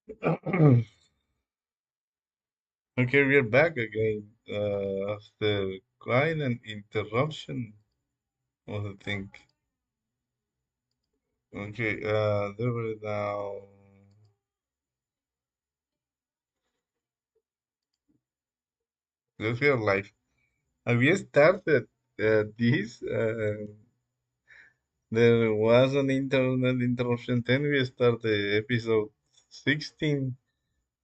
Okay, we're back again after quite an interruption, I think. Okay, there were now. Let's go live. We started this. There was an internet interruption. Then we started episode 16,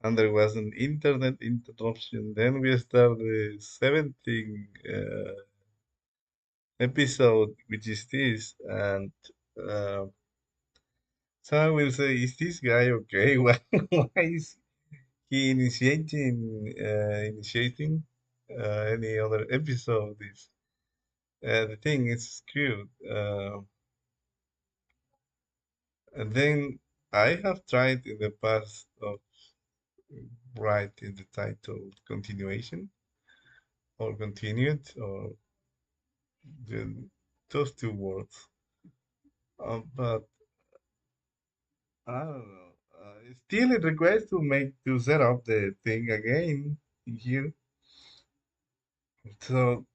and there was an internet interruption. Then we started 17 episode, which is this, and. Uh, So I will say, is this guy okay? Why is he initiating any other episode? Is the thing is screwed. And then I have tried in the past of writing the title continuation or continued or the, those two words. But I don't know. Still, it requires to set up the thing again here. So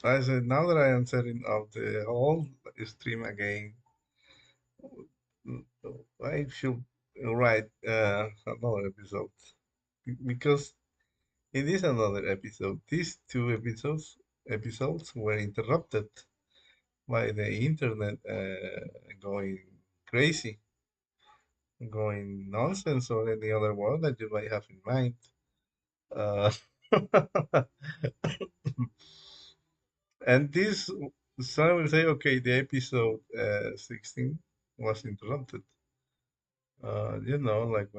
I said, now that I am setting up the whole stream again, I should write another episode because it is another episode. These two episodes were interrupted by the internet going crazy, going nonsense, or any other word that you might have in mind. Uh, and this, so I will say, okay, the episode 16 was interrupted. Like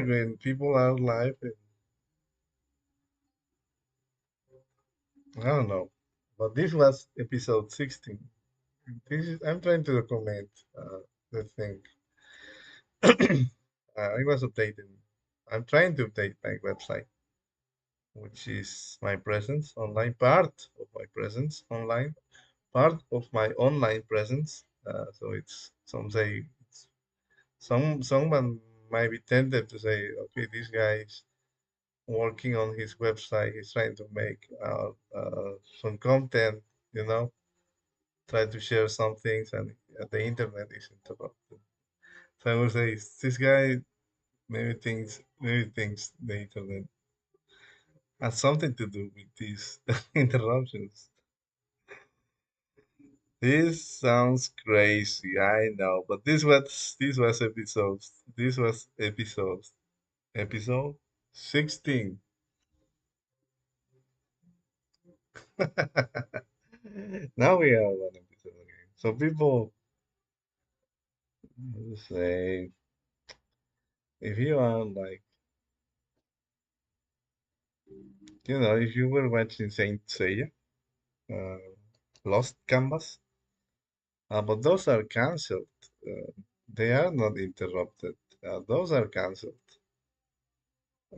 when people are live, I don't know. But this was episode 16. I'm trying to document the thing. I was updating. I'm trying to update my website, which is my presence online, part of my presence online, part of my online presence. So it's some say someone might be tempted to say, okay, this guy is working on his website. He's trying to make some content, you know, try to share some things, and the internet is interrupted. So I would say this guy maybe thinks the internet has something to do with these interruptions. This sounds crazy, I know, but this was episodes. This was episode 16. Now we have one episode again. So people say, if you are like, if you were watching Saint Seiya, uh, Lost Canvas, but those are cancelled. Uh, they are not interrupted. Those are cancelled.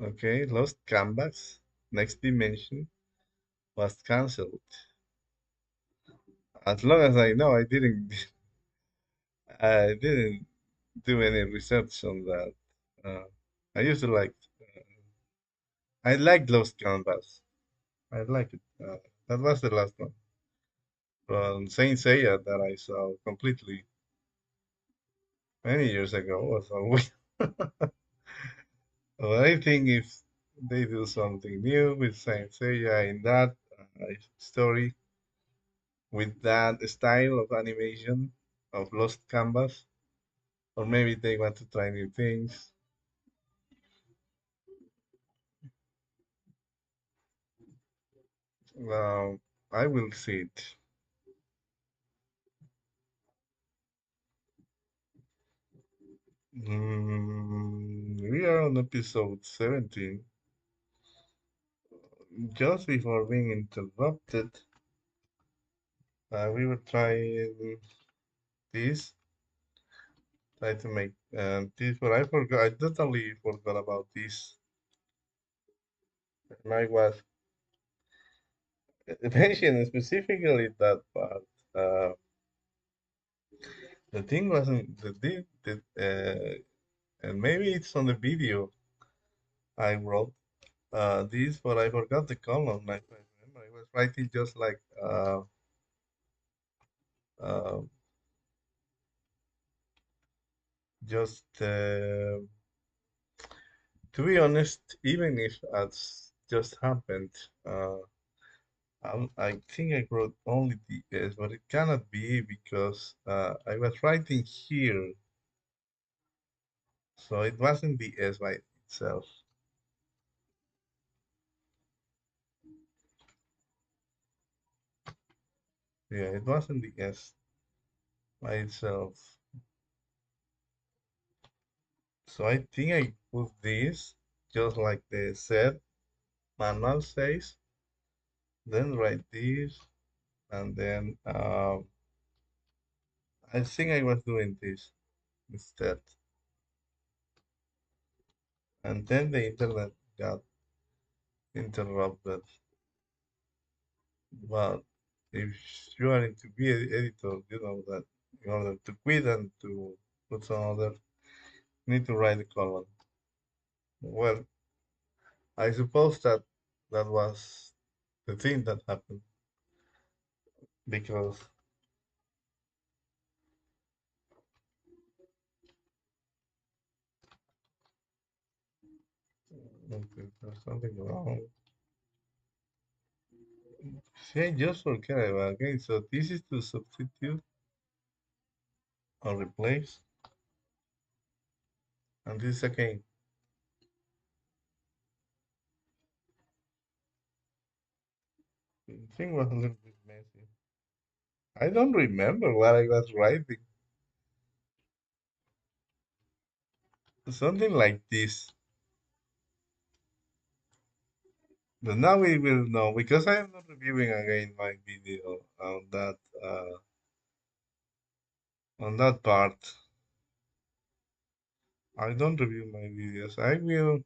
Okay, Lost Canvas, Next Dimension was cancelled. As long as I know, I didn't do any research on that. Uh, I used to like, I liked Lost Canvas. I like it. That was the last one from Saint Seiya that I saw completely many years ago. So I think if they do something new with Saint Seiya in that story, with that style of animation of Lost Canvas, or maybe they want to try new things, I will see it. We are on episode 17. Just before being interrupted, we were trying this, try to make this, but I forgot. I totally forgot about this. And I was mentioning specifically that part. Uh, The thing wasn't and maybe it's on the video I wrote this, but I forgot the column. I remember I was writing just like uh, just to be honest, even if that's just happened, I think I wrote only the S, but it cannot be because I was writing here, so it wasn't the S by itself. Yeah, it wasn't the S by itself. So I think I put this just like the set manual says, then write this, and then I think I was doing this instead. And then the internet got interrupted. But if you are into be editor, you know that in order to quit and to put some other, you need to write a column. Well, I suppose that that was the thing that happened because okay, there's something wrong. See, I just forget about again. So this is to substitute or replace, and this again. The thing was a little bit messy. I don't remember what I was writing. Something like this. But now we will know because I am not reviewing again my video uh, on that part. I don't review my videos. I will.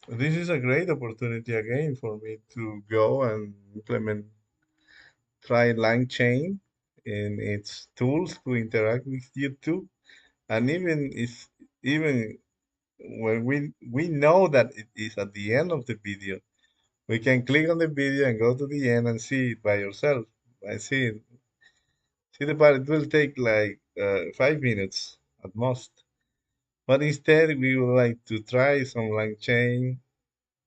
This is a great opportunity again for me to go and implement try LangChain in its tools to interact with YouTube. And even when we know that it is at the end of the video, we can click on the video and go to the end and see it by yourself. I see the part. It will take like 5 minutes at most. But instead, we would like to try some LangChain,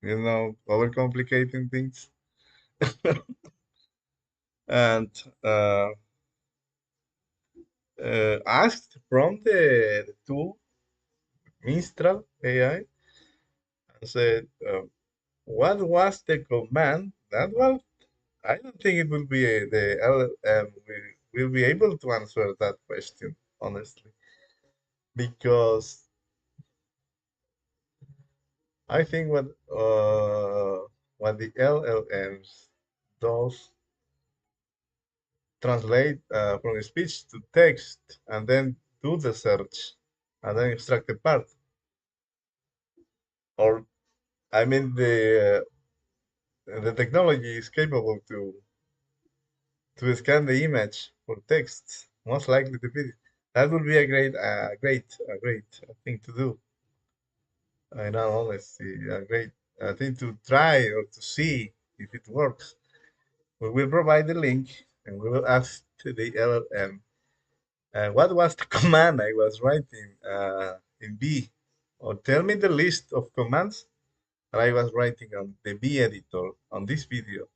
overcomplicating things, and asked from the tool Mistral AI and said, what was the command that was? I don't think it will be the LLM will be able to answer that question, honestly, because I think what the LLMs does translate from speech to text and then do the search and then extract the part. Or I mean the technology is capable to scan the image for text, most likely the video. That would be a great thing to do. In all honesty, a great thing to try or to see if it works. We will provide the link and we will ask the LLM what was the command I was writing in B, or tell me the list of commands that I was writing on the B editor on this video,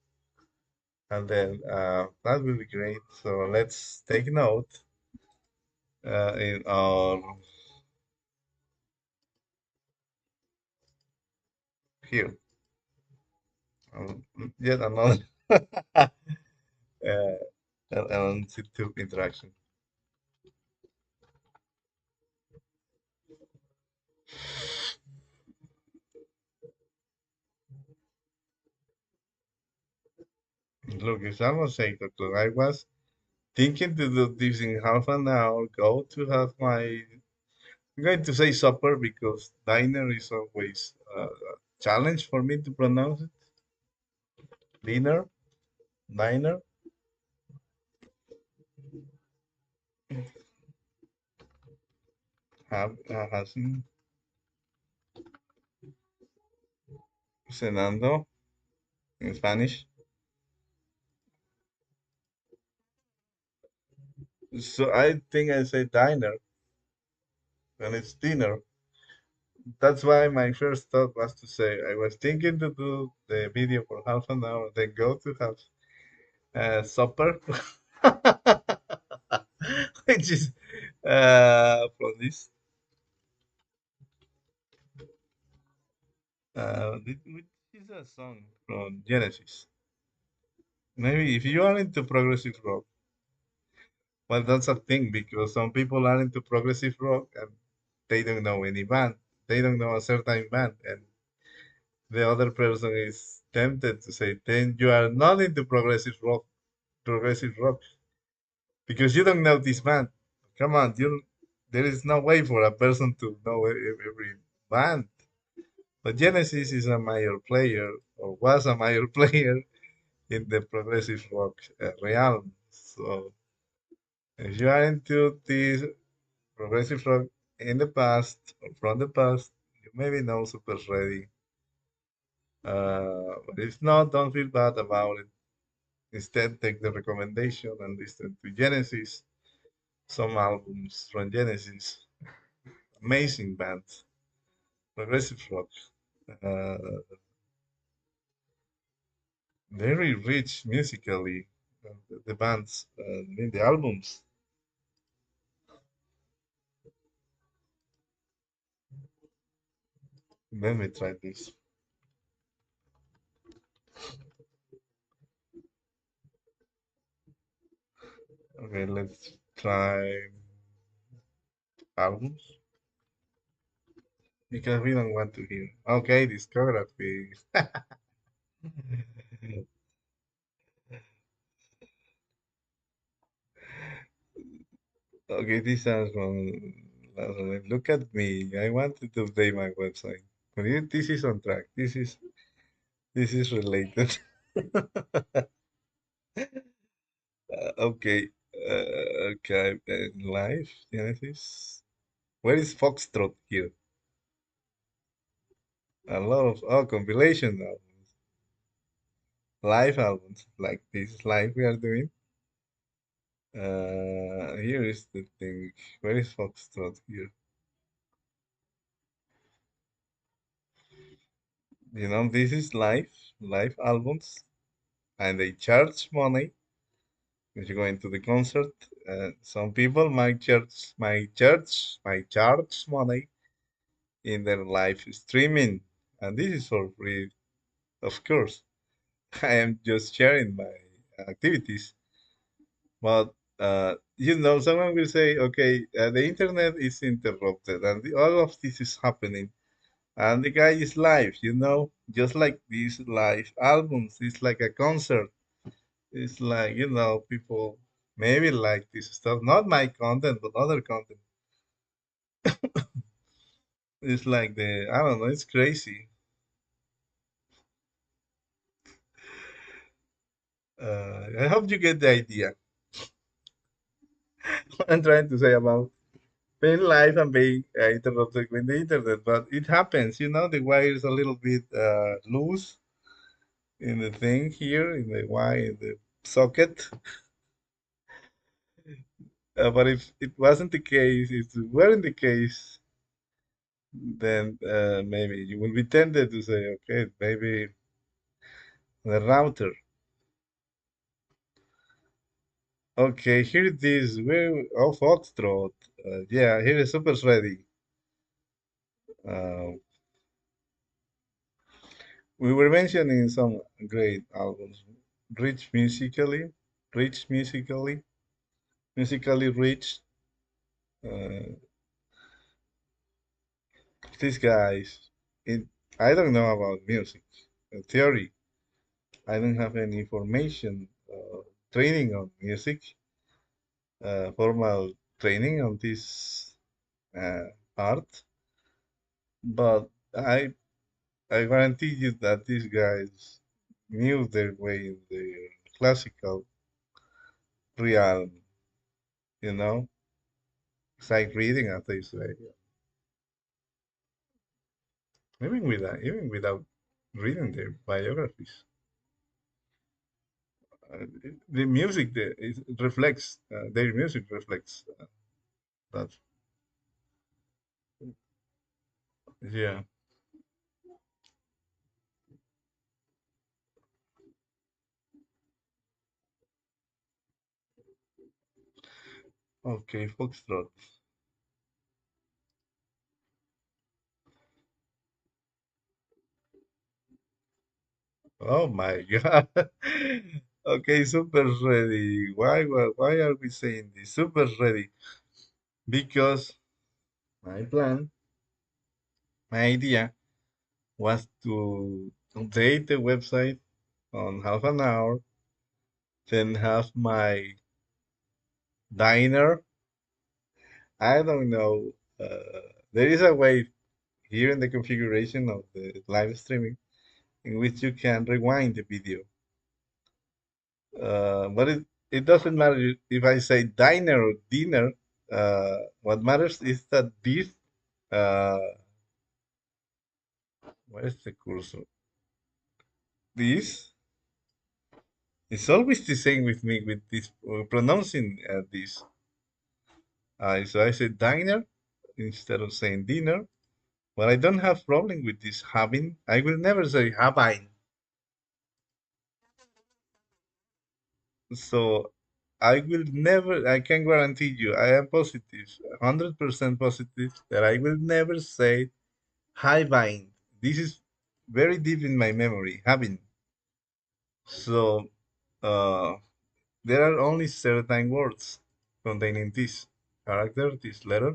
and then that will be great. So let's take note in our here. Um, Yet another LLM interaction. Look, it's almost 8 o'clock. I was thinking to do this in half an hour, go to have my, I'm going to say supper because diner is always a challenge for me to pronounce it. Dinner, diner. Hasn't cenando in Spanish. So I think I say diner and it's dinner. That's why my first thought was to say I was thinking to do the video for half an hour, then go to have supper, which is from this. Which is a song from Genesis. Maybe if you are into progressive rock, well, that's a thing because some people are into progressive rock and they don't know any band. They don't know a certain band, and the other person is tempted to say, "Then you are not into progressive rock, because you don't know this band." Come on, there is no way for a person to know every band. But Genesis is a major player, or was a major player in the progressive rock realm. So if you are into this progressive rock in the past or from the past, you maybe know Super Ready. But if not, don't feel bad about it. Instead, take the recommendation and listen to Genesis, some albums from Genesis. Amazing band, progressive rock. Uh, Very rich musically. The bands, in the albums. Let me try this. Okay, let's try albums because we don't want to hear. Okay, discography. Okay, these are from. Look at me. I wanted to update my website. But this is on track. This is related. Okay. Okay. Live Genesis. Where is Foxtrot here? A lot of compilation albums, live albums like this live we are doing. Here is the thing. Where is Foxtrot here? This is live albums, and they charge money if you go into the concert. Some people might charge money in their live streaming, and this is for free, of course. I am just sharing my activities. But someone will say, okay, the internet is interrupted, and all of this is happening, and the guy is live, just like these live albums. It's like a concert. It's like people maybe like this stuff, not my content, but other content. It's like I don't know. It's crazy. I hope you get the idea. What I'm trying to say about being live and being interrupted with the internet, but it happens. The wire is a little bit loose in the thing here, in the wire, in the socket. But if it wasn't the case, if it weren't the case, then maybe you will be tempted to say, okay, maybe the router. Okay, here it is. Foxtrot. Yeah, here is Super Ready. Uh, we were mentioning some great albums, rich musically, rich musically, musically rich. Uh, these guys, it, I don't know about music theory. I don't have any information, training on music, formal training on this uh, art, but I guarantee you that these guys knew their way in the classical realm, you know. sight reading, as they say. Even without reading their biographies, the music it reflects their music reflects that. Yeah. Okay, foxtrot. Oh my God. Okay, super ready. Why are we saying this? Super ready. Because my plan, my idea was to update the website on half an hour, then have my diner. I don't know. There is a way here in the configuration of the live streaming in which you can rewind the video. But it doesn't matter if I say diner or dinner. What matters is that this, uh, where is the cursor? This is always the same with me with this pronouncing this. So I say diner instead of saying dinner. But I don't have problem with this having. I will never say having. So I will never, I can guarantee you, I am positive, 100% positive that I will never say hi bind. This is very deep in my memory, having. So uh, there are only certain words containing this character, this letter,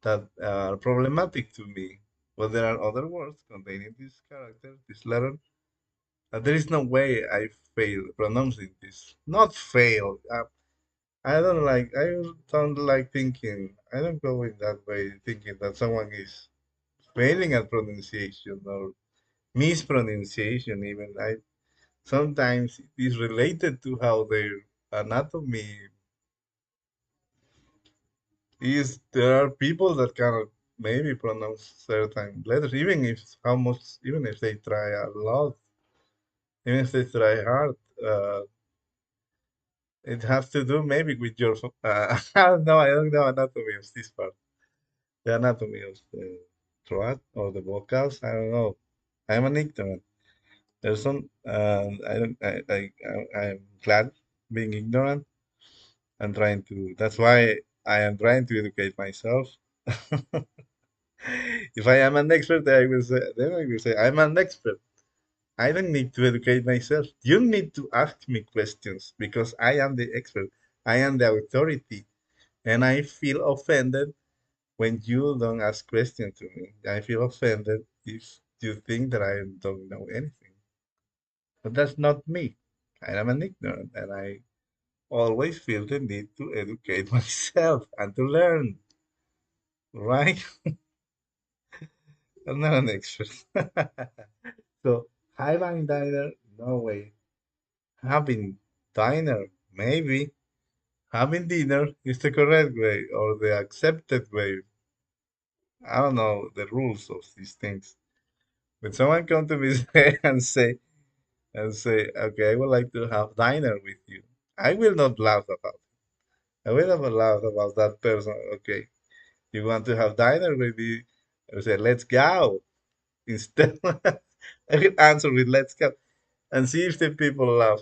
that are problematic to me. But there are other words containing this character, this letter. There is no way I fail pronouncing this. Not fail. I don't like thinking. I don't go in that way, thinking that someone is failing at pronunciation or mispronunciation. Even I sometimes it is related to how their anatomy is. There are people that cannot maybe pronounce certain letters, even if they try a lot, even if they try hard. Uh, it has to do maybe with your. I don't know. I don't know anatomy of this part. The anatomy of the throat or the vocals. I don't know. I'm an ignorant person. I don't. I'm glad being ignorant. I'm trying to. That's why I am trying to educate myself. If I am an expert, I will say. Then I will say I'm an expert. I don't need to educate myself. You need to ask me questions because I am the expert. I am the authority, and I feel offended when you don't ask questions to me. I feel offended if you think that I don't know anything. But that's not me. I am an ignorant and I always feel the need to educate myself and to learn, right? I'm not an expert. So, having diner, no way. Having diner, maybe. Having dinner is the correct way or the accepted way. I don't know the rules of these things. When someone come to me and say, okay, I would like to have dinner with you. I will not laugh about it. I will never laugh about that person. Okay, you want to have dinner with me? I will say, let's go. Instead, I will answer with let's go and see if the people laugh.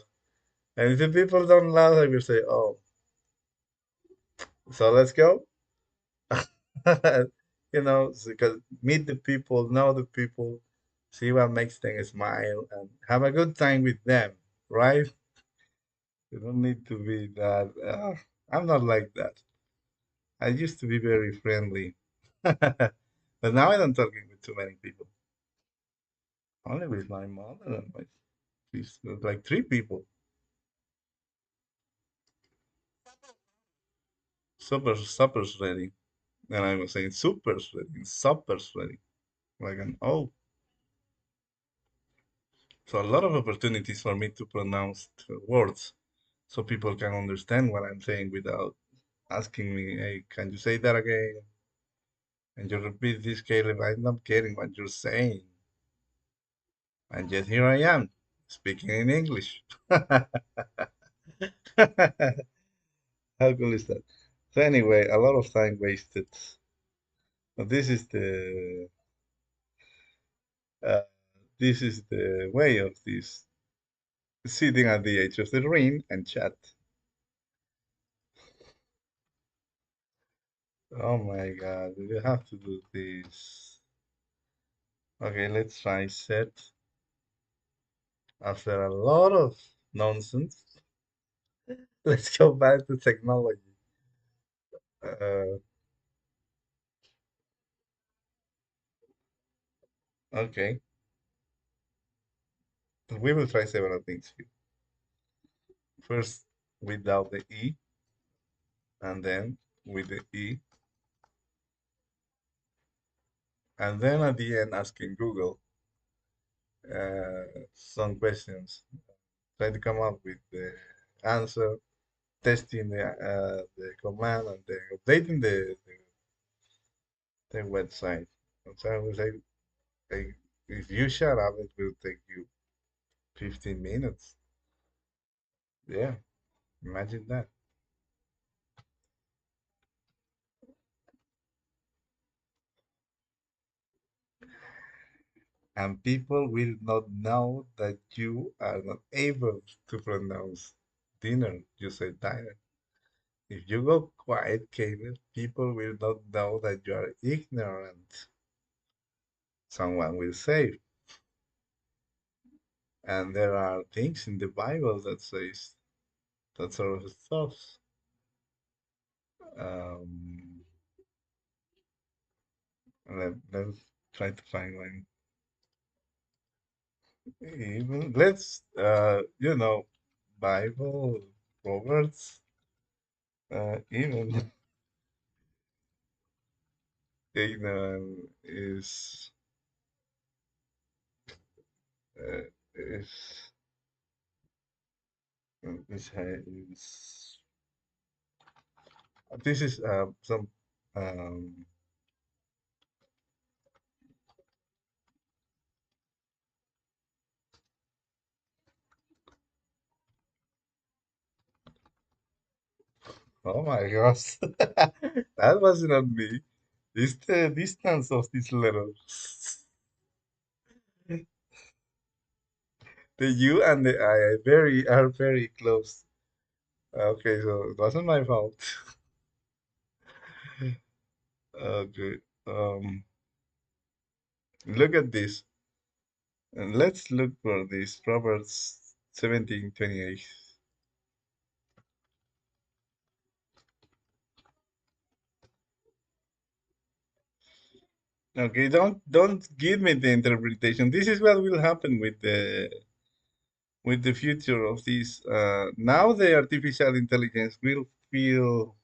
And if the people don't laugh, I will say, oh, so let's go. Because meet the people, know the people, see what makes them smile, and have a good time with them, right? You don't need to be that. I'm not like that. I used to be very friendly, but now I don't talking with too many people. Only with my mother and my sister, like three people. Supper's ready, and I was saying super's ready, supper's ready, like an oh. So a lot of opportunities for me to pronounce the words, so people can understand what I'm saying without. asking me, "Hey, can you say that again? And you repeat this, Caleb. I'm not getting what you're saying." And yet here I am, speaking in English. How cool is that? So anyway, a lot of time wasted. But uh, this is the way of this sitting at the edge of the ring and chat. Oh my God, you have to do this. Okay, let's try set. After a lot of nonsense, let's go back to technology. Uh, okay, we will try several things here. First, without the E, and then with the E, and then at the end asking Google some questions. Try to come up with the answer, testing the command, and then updating the website. And so I was like, if you shut up, it will take you 15 minutes. Yeah, imagine that. And people will not know that you are not able to pronounce dinner. You say dinner. If you go quiet, Caleb, people will not know that you are ignorant. Someone will say, and there are things in the Bible that says that sort of stuff. Um, let's try to find one. Even let's Bible, Proverbs, even ignorant uh, is is this is some um oh my gosh. That was not me. It's the distance of these letters. The U and the I are very close. Okay, so it wasn't my fault. Okay. Look at this. And let's look for this. Proverbs 17:28. Okay, don't give me the interpretation. This is what will happen with the future of this. Now the artificial intelligence will feel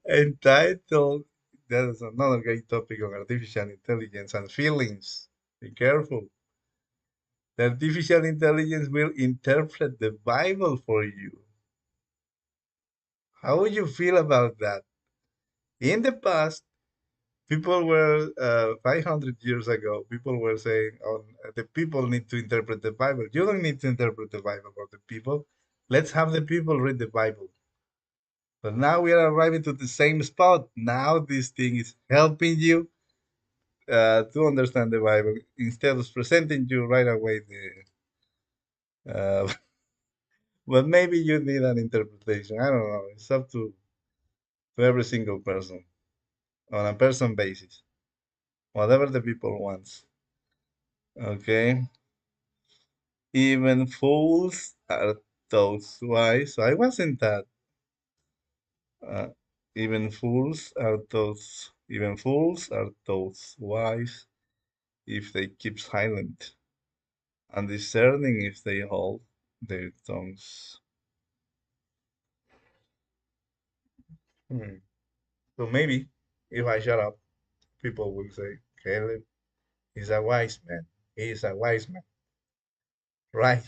entitled. That is another great topic on artificial intelligence and feelings. Be careful. The artificial intelligence will interpret the Bible for you. How would you feel about that? In the past, people were 500 years ago, people were saying, oh, the people need to interpret the Bible. You don't need to interpret the Bible for the people. Let's have the people read the Bible. But now we are arriving to the same spot. Now this thing is helping you to understand the Bible instead of presenting you right away uh, but maybe you need an interpretation. I don't know. It's up to every single person on a person basis, whatever the people wants. Okay. Even fools are those wise. So I wasn't that. Uh, even fools are those wise if they keep silent, and discerning if they hold their tongues. Hmm. So maybe if I shut up, people will say, Caleb is a wise man. He is a wise man, right?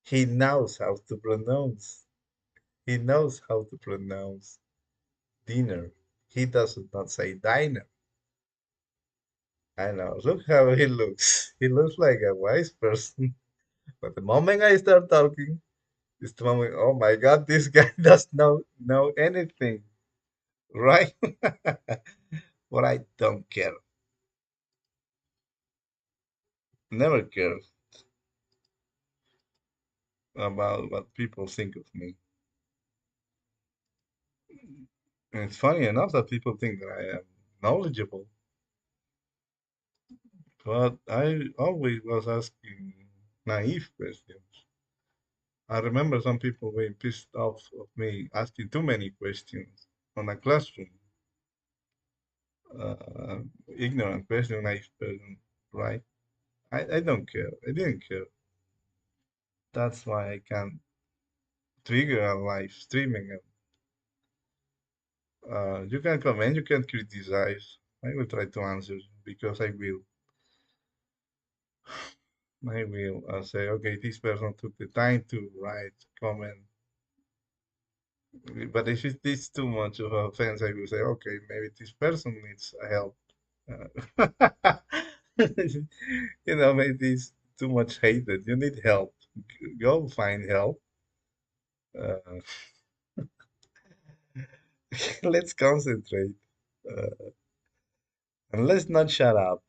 He knows how to pronounce. He knows how to pronounce dinner. He does not say diner. I know. Look how he looks. He looks like a wise person. But the moment I start talking, it's the moment, oh my God, this guy does not know anything, right? But I don't care. Never care about what people think of me. And it's funny enough that people think that I am knowledgeable, but I always was asking naive questions. I remember some people being pissed off of me asking too many questions on a classroom. Uh, Ignorant question, naive person, right? I don't care. I didn't care. That's why I can trigger a live streaming. You can comment, you can criticize. I will try to answer because I will say, okay, this person took the time to write, comment. But if it is too much of a offense, I will say, okay, maybe this person needs help. Uh, maybe it's too much hated. You need help. Go find help. Uh, let's concentrate. Uh, and let's not shut up.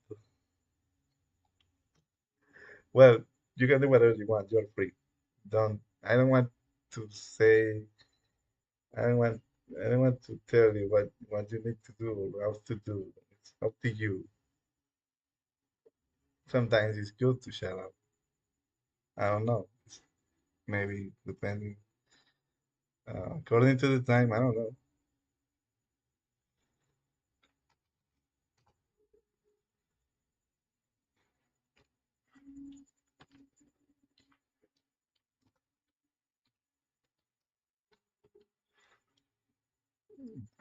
Well, you can do whatever you want. You're free. Don't. I don't want to say. I don't want. I don't want to tell you what you need to do or how to do. It's up to you. Sometimes it's good to shut up. I don't know. Maybe depending according to the time. I don't know.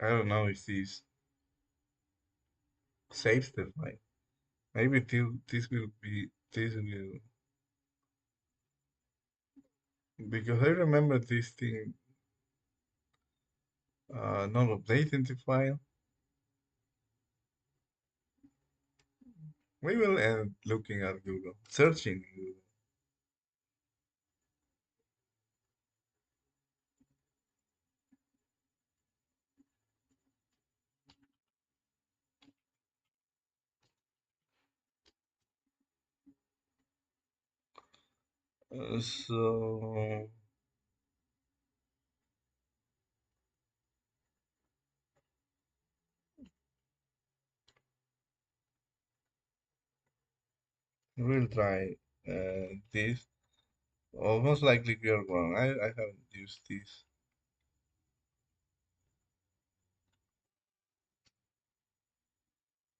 I don't know if this saves the fight. Maybe this will because I remember this thing not updating the file. We will end looking at Google, searching Google. So we'll try this. Almost likely we are wrong. I haven't used this.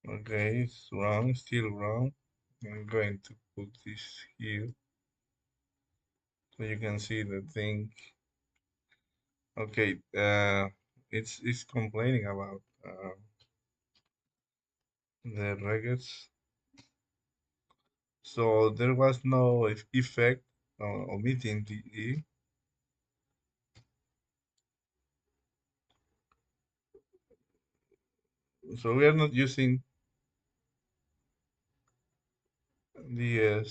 Okay, it's wrong, still wrong. I'm going to put this here so you can see the thing. Okay, it's complaining about the regex. So there was no effect omitting the E. So we are not using the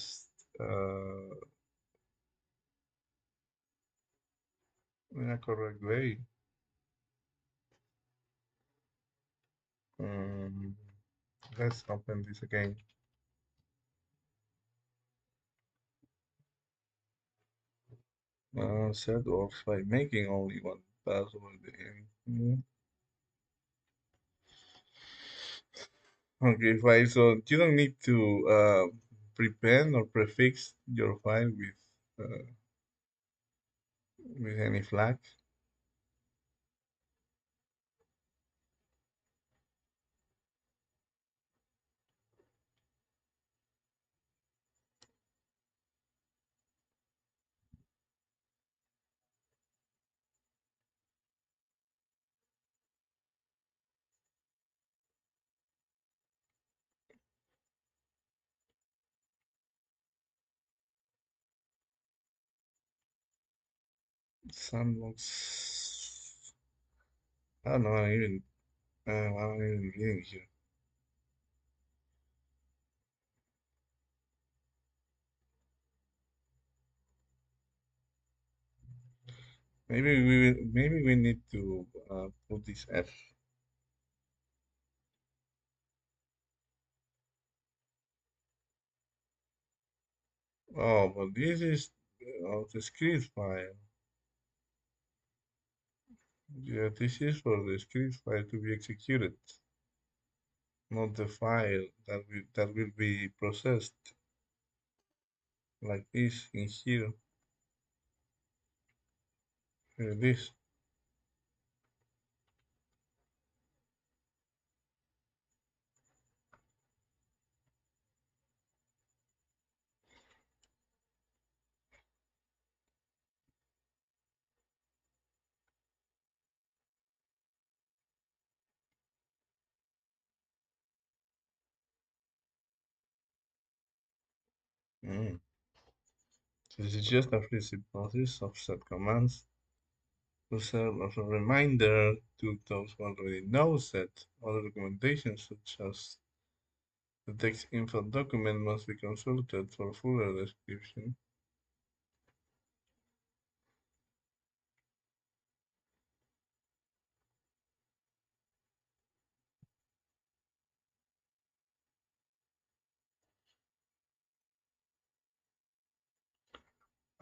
in a correct way. Um, let's open this again. Set off by making only one password. Mm. Okay, fine. So you don't need to prepend or prefix your file with any flag. Sandbox. I don't know. I'm even reading here. Maybe we need to put this F. Oh, but this is the script file. Yeah, this is for the script file to be executed, not the file that will be processed like this in here. Here it is. Mm. This is just a free process of set commands to serve as a reminder to those who already know set. Other recommendations such as the text info document must be consulted for fuller description.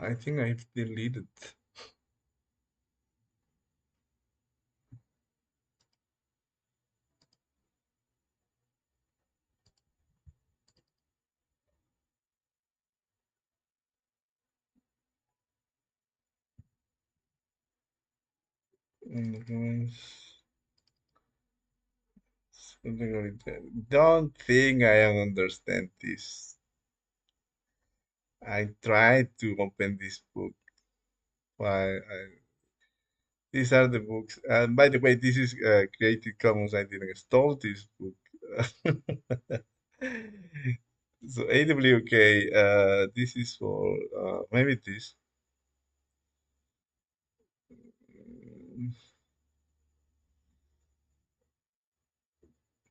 I think I've deleted documents. Something like that. Don't think I understand this. I tried to open this book. These are the books. And by the way, this is Creative Commons. I didn't install this book. So AWK, this is for maybe this mm,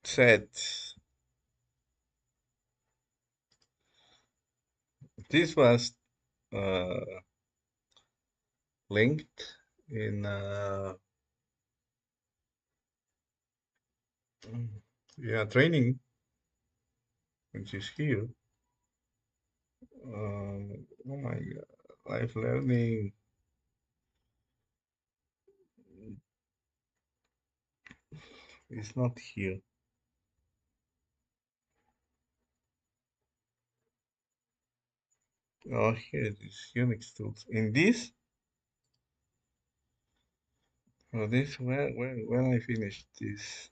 set. This was uh, linked in mm, yeah training, which is here. Oh my God, life learning is not here. Oh, here it is. Unix tools. In this, oh, this when I finish this.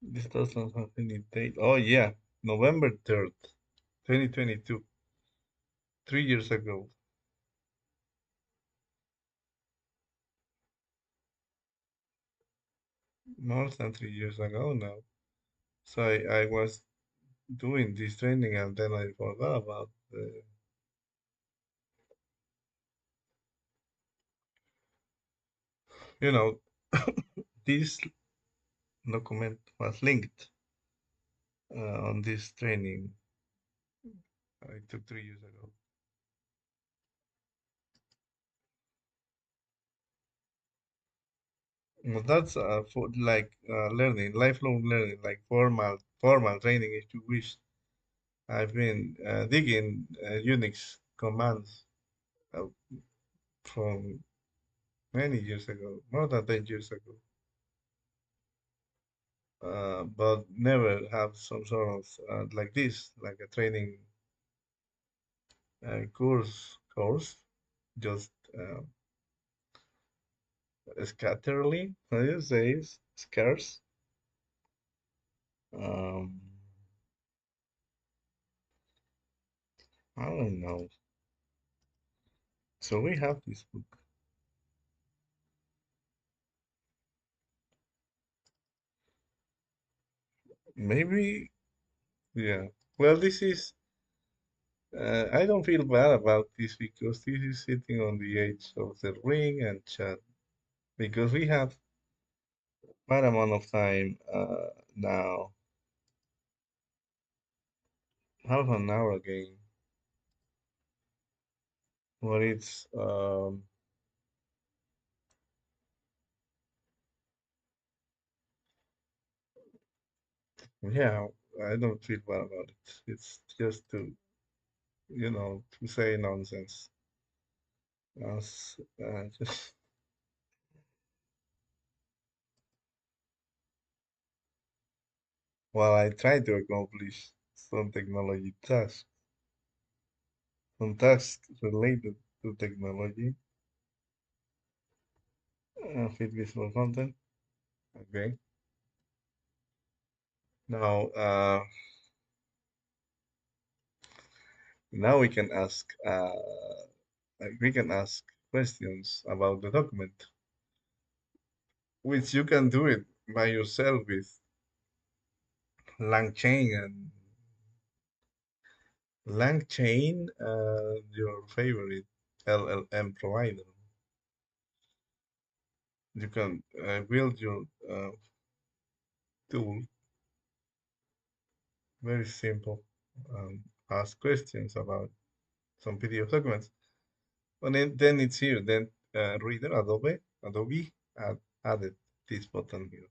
This doesn't have any date. Oh yeah, November 3rd, 2022. 3 years ago. More than 3 years ago now. So I was doing this training and then I forgot about the, you know, this document was linked on this training I took 3 years ago. Well, that's for like learning, lifelong learning, like formal training if you wish. I've been digging Unix commands uh, from many years ago, more than 10 years ago, but never have some sort of like this, like a training course, just scatterly, how do you say, scarce. Um, I don't know. So we have this book. Maybe, yeah. Well, this is. I don't feel bad about this because this is sitting on the edge of the ring and chat because we have quite amount of time now, half an hour again. What it's yeah, I don't feel bad about it. It's just to to say nonsense. Just while I try to accomplish some technology tasks, some tasks related to technology, fit visual content. Okay. Now, now we can ask questions about the document, which you can do it by yourself with LangChain and LangChain, your favorite LLM provider. You can build your tool very simple, ask questions about some PDF documents, and then it's here. Then Reader Adobe added this button here.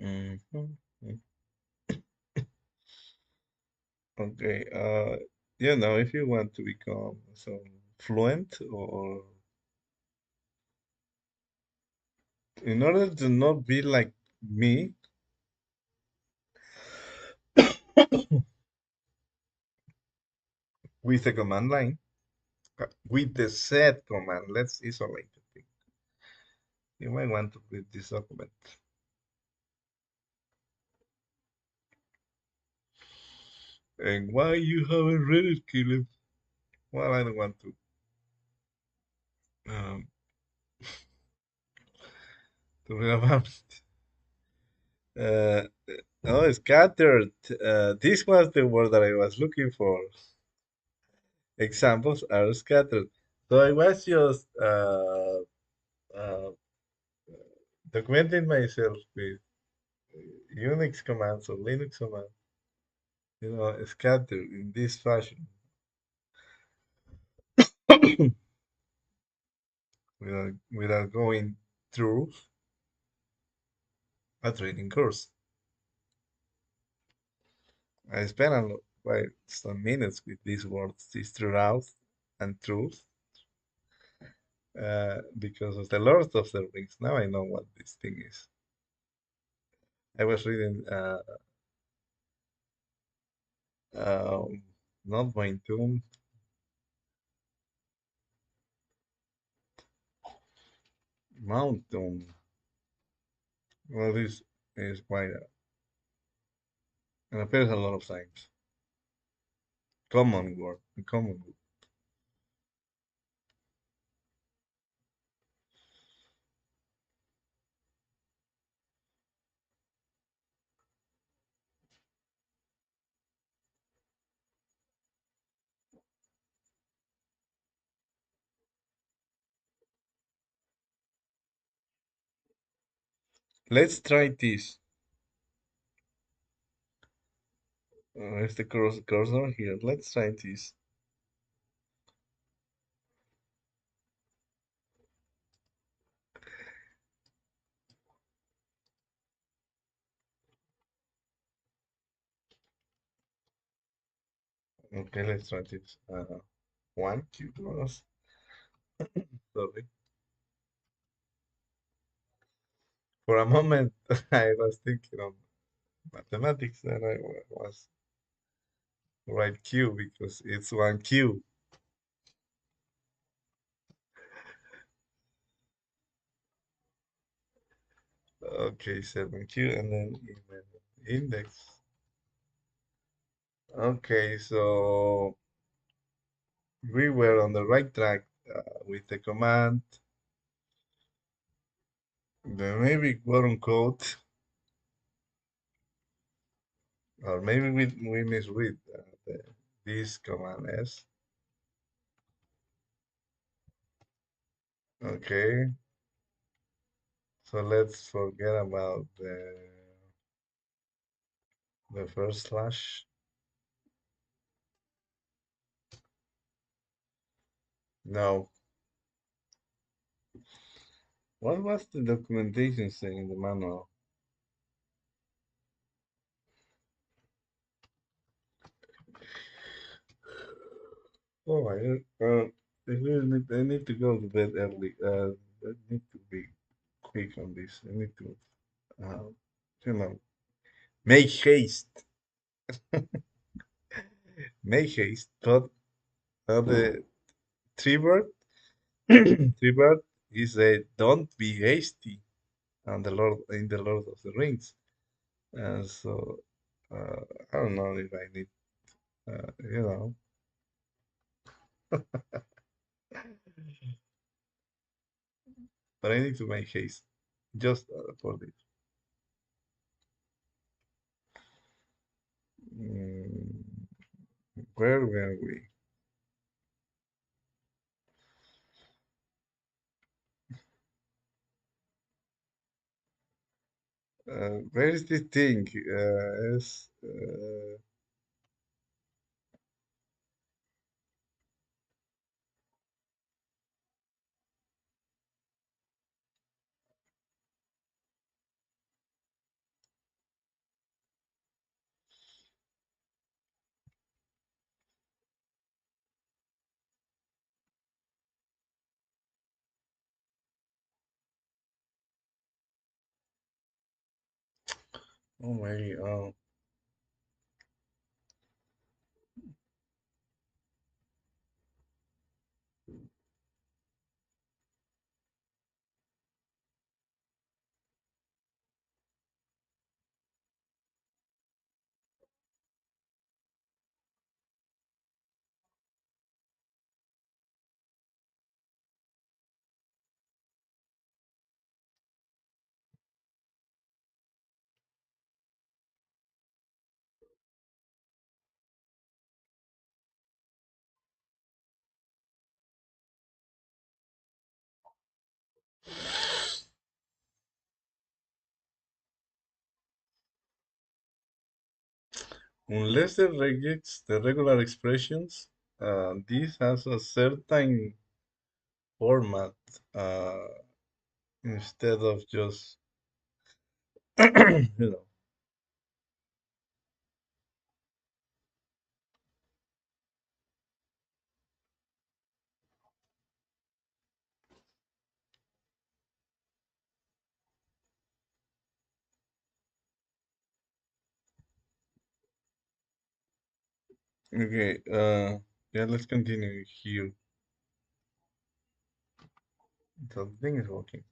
Mhm. Okay. If you want to become some fluent or in order to not be like me with the command line, with the set command, let's isolate the thing. You might want to read this document. And why you haven't read it, Caleb? Well, I don't want um, to read about it. Uh, oh, scattered. This was the word that I was looking for. Examples are scattered. So I was just uh, documenting myself with Unix commands or Linux commands, scattered in this fashion without going through a training course. I spent quite some minutes with these words, these truth and truth, because of the Lord of the Rings. Now I know what this thing is. I was reading um, not going to Mountain. Well, this is quite and appears a lot of times. Common word, a common word. Let's try this. Where's the cursor here? Let's try this. Okay, let's try this. One, two, plus. Sorry. For a moment, I was thinking of Mathematics, then I was right Q because it's one Q. Okay, 7Q and then index. Okay, so we were on the right track with the command. Then maybe quote unquote, or maybe we misread this command S. Okay, so let's forget about the first slash. No, what was the documentation saying in the manual? Oh my God. I need to go to bed early. I need to be quick on this. I need to, uh, you know, make haste. Make haste. Thought the tree-bird, tree-bird, he said, "Don't be hasty." And the Lord of the Rings. And so, uh, I don't know if I need, you know, but I need to make haste just for this. Mm, where were we? Where is this thing? Oh my, unless it rejects the regular expressions, this has a certain format uh, instead of just, you know. Okay, yeah, let's continue here. The thing is working.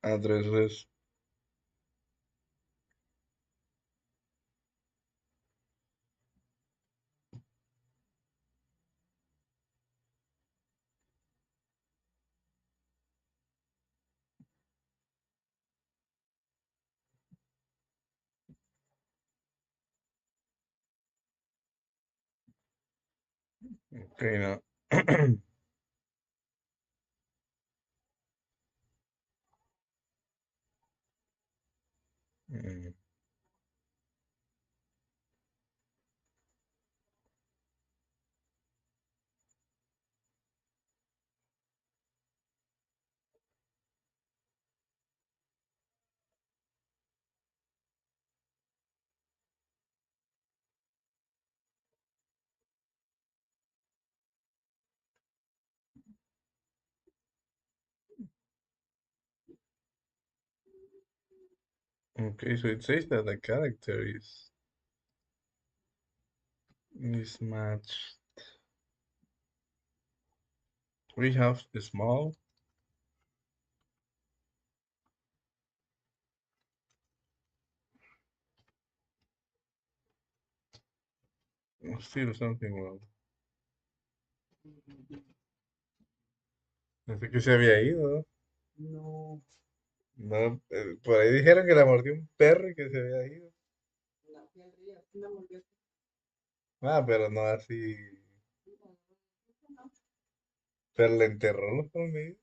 Addresses. Okay, now. Mm, Okay, so it says that the character is mismatched. We have the small, still something wrong. Pensé que se había ido. No. No, por ahí dijeron que la mordió un perro y que se había ido. Ah, pero no así. Pero le enterró los colmillos.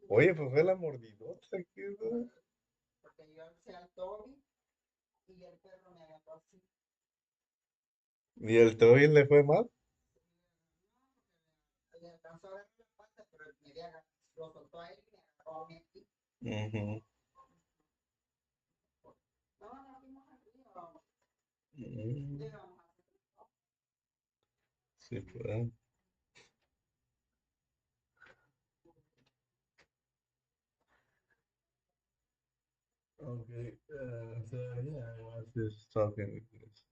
Oye, pues fue la mordidota. ¿Qué? ¿Y el Toby le fue mal? Ujú. Mm, sí, pues. Okay, so yeah, I was just talking with this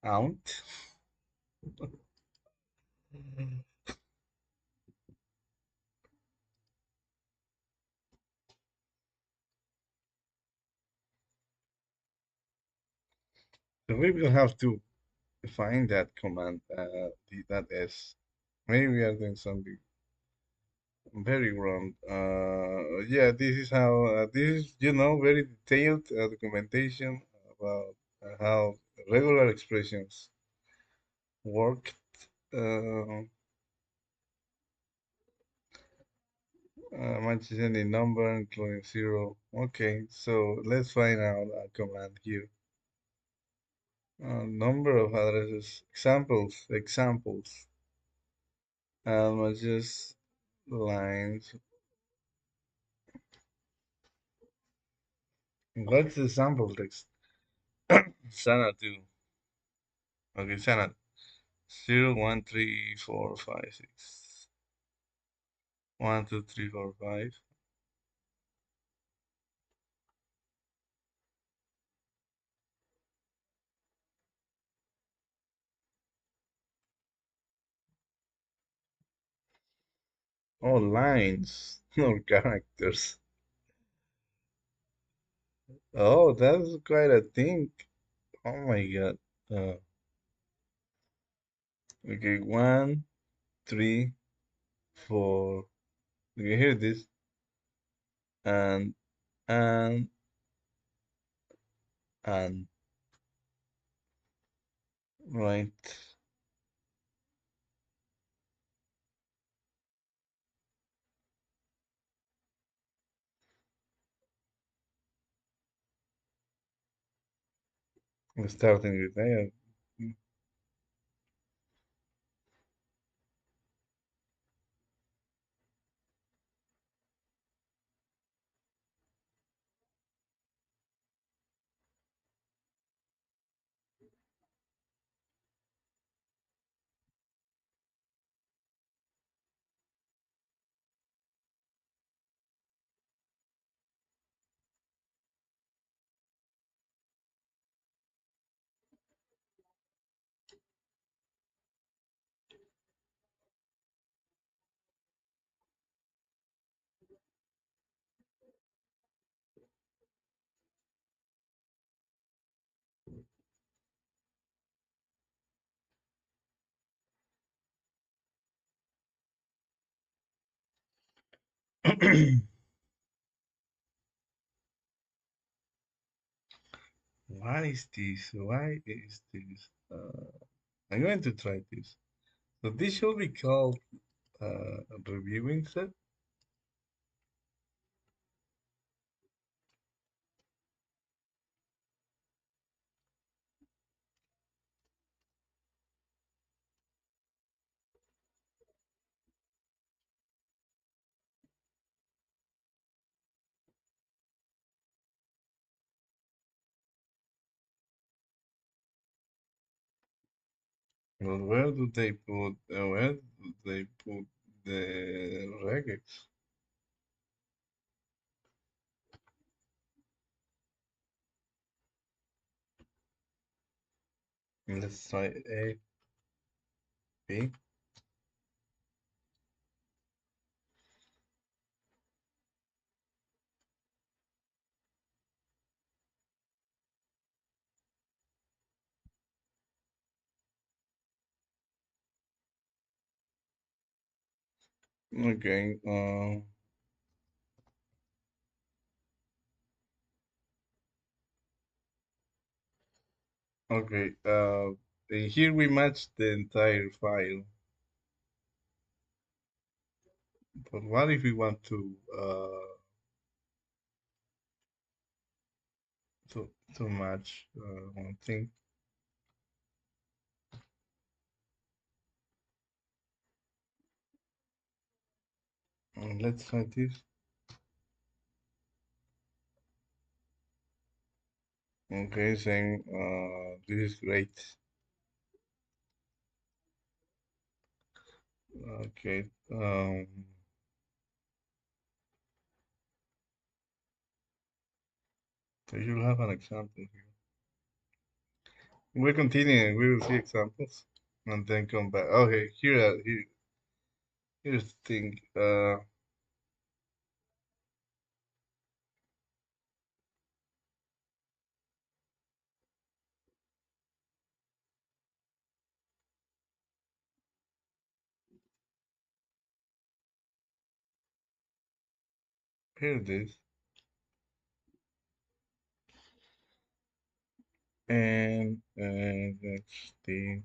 aunt. So we will have to find that command, that S. Maybe we are doing something very wrong. Yeah, this is how, this is, very detailed documentation about how regular expressions work. Uh, Matches any number, including zero. Okay, so let's find out a command here. Number of addresses, examples, matches lines. What's the sample text? Sana 2. Okay, Sana 0, 1, 3, 4, 5, 6. 1, 2, 3, 4, 5. Oh, lines or characters. Oh, that's quite a thing. Oh my god. Okay, 1, 3, 4. Do you hear this? And, and, and. Right. We're starting with there. What is this? Why is this? I'm going to try this. So this should be called reviewing set. Well, where do they put the regex. Let's try A, B. Okay. Okay. Here we match the entire file. But what if we want to match one thing? Let's try this. Okay, saying this is great. Okay. So you'll have an example here. We're continuing. We will see examples and then come back. Okay, here's the thing. Here it is. And that's the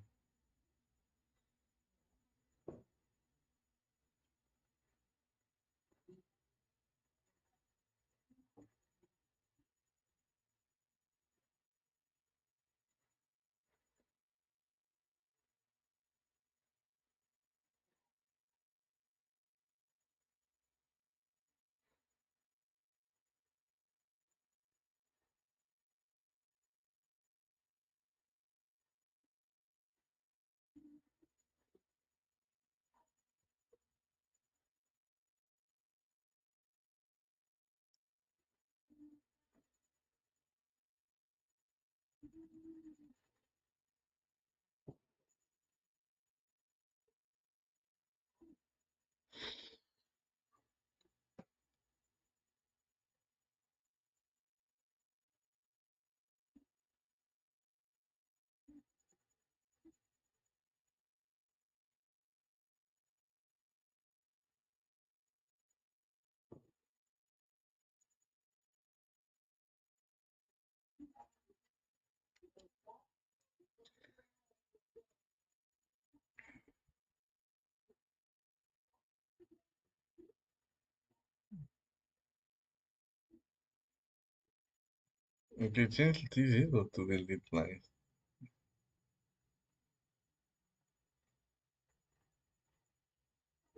okay. Change this is to delete lines.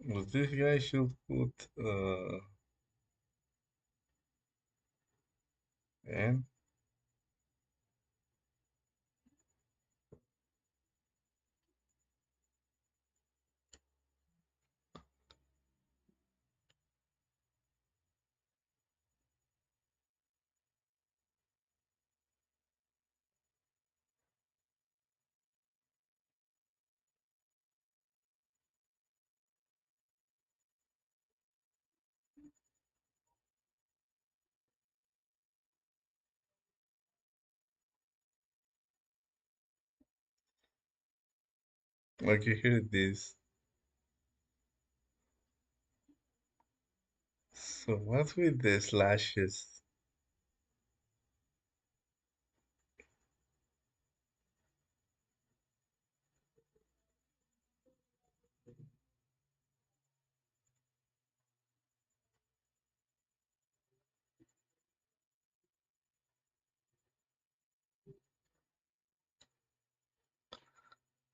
Well, this guy should put n. Okay, here it is. So what's with the slashes?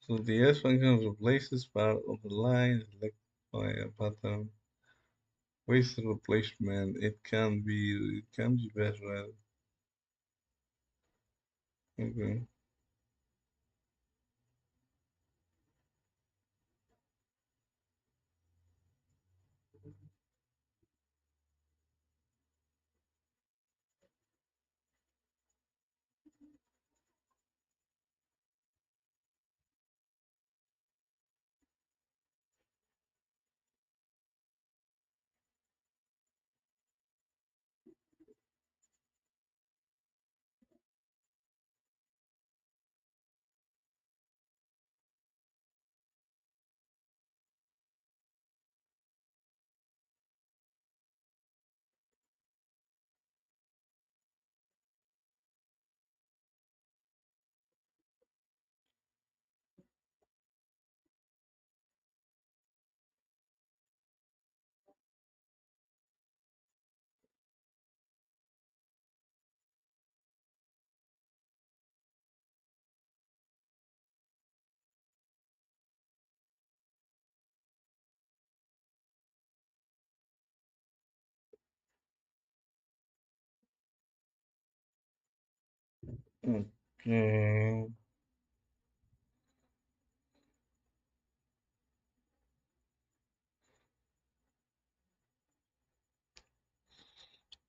So the S function replaces part of the line selected by a pattern. Wasted replacement. It can be better. Okay. Okay.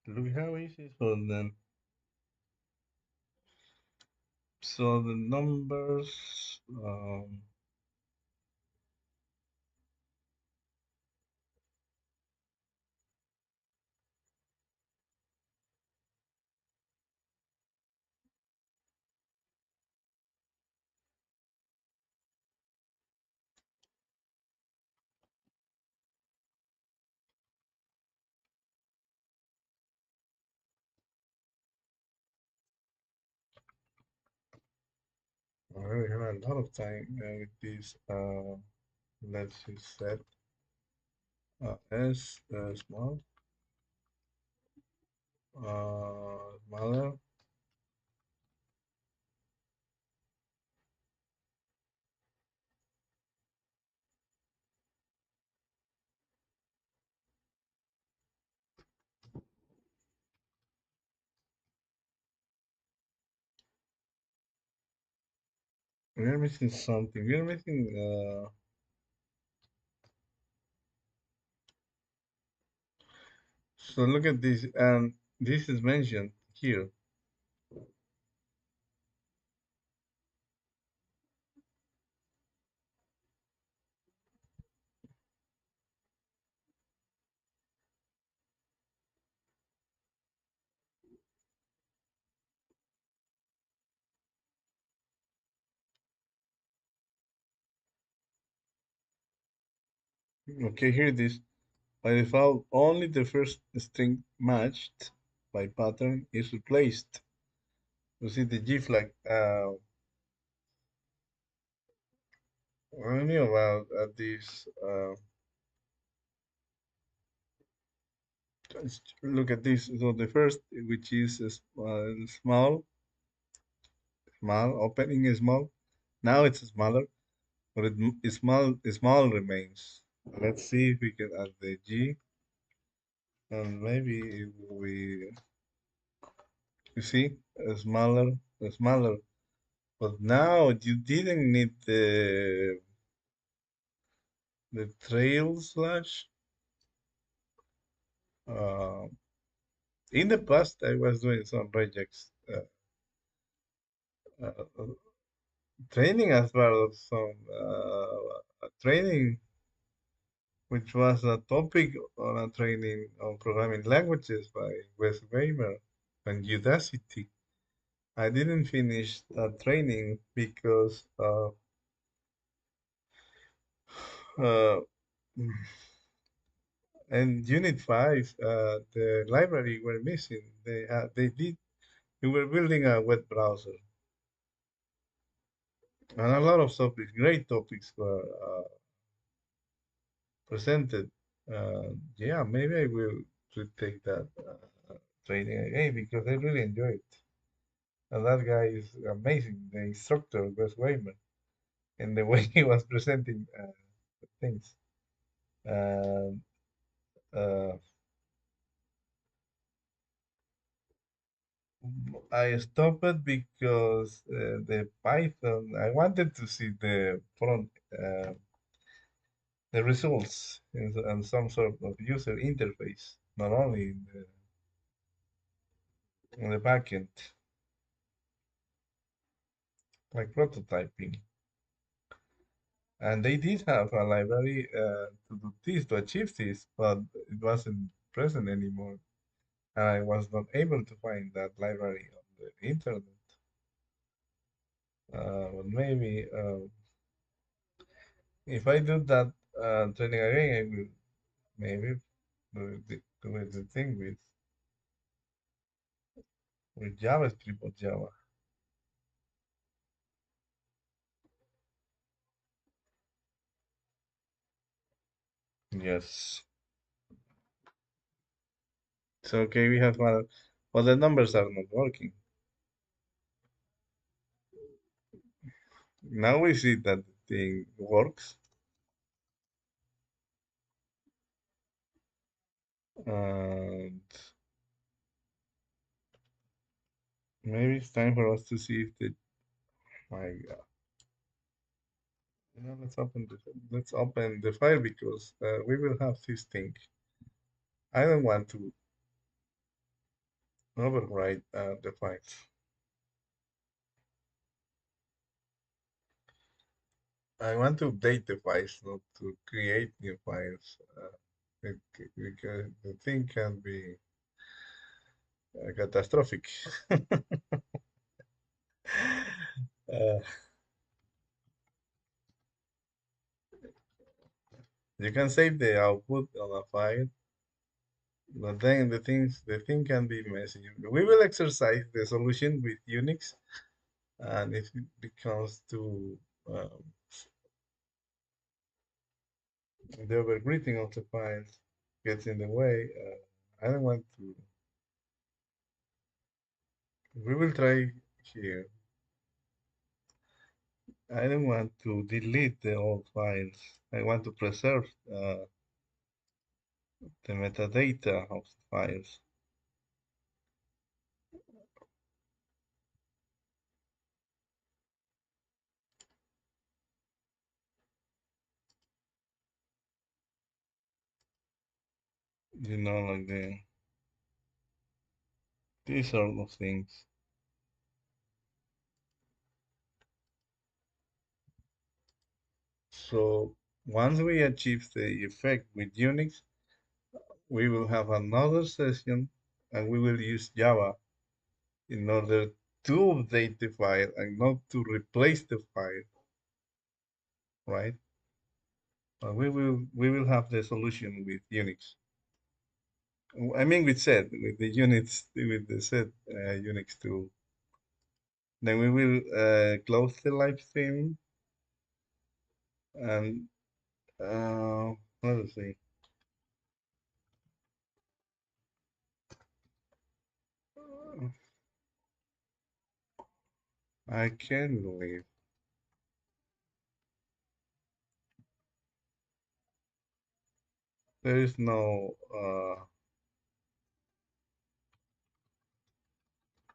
Look how easy for them. So the numbers, I really have a lot of time with this. Let's just set S small, smaller. We're missing something. We're missing. So look at this, and this is mentioned here. Okay, here it is. By default, only the first string matched by pattern is replaced. You see the G flag. I knew about this. Look at this. So the first, which is small, small, opening is small. Now it's smaller, but small remains. Let's see if we can add the G, and maybe you see, smaller. But now you didn't need the trail slash. Uh, in the past, I was doing some regex uh, training as well as some training, which was a topic on a training on programming languages by Wes Weimer and Udacity. I didn't finish that training because uh, in Unit 5, the library were missing. We were building a web browser, and a lot of topics, great topics, were presented. Yeah, maybe I will retake that training again because I really enjoyed it. And that guy is amazing, the instructor, Wes Wayman, in the way he was presenting things. And uh, I stopped it because the Python, I wanted to see the results and some sort of user interface, not only in the backend, like prototyping. And they did have a library to do this, to achieve this, but it wasn't present anymore. And I was not able to find that library on the internet. But maybe if I do that training again, I will maybe do the thing with JavaScript or Java. Yes. So okay, we have one. Well, the numbers are not working. Now we see that the thing works. And Maybe it's time for us to see if the my let's open the file because we will have this thing. I don't want to overwrite the files. I want to update the files, not to create new files. Because the thing can be catastrophic. uh, you can save the output on a file, but then the thing can be messy. We will exercise the solution with Unix, and if it becomes too um, the overwriting of the files gets in the way, I don't want to. We will try here. I don't want to delete the old files. I want to preserve the metadata of the files. Like these sort of things. So once we achieve the effect with Unix, we will have another session and we will use Java in order to update the file and not to replace the file, right? But we will have the solution with Unix. I mean with set, with the units, with the set Unix tool. Then we will close the live stream and let's see. I can't believe there is no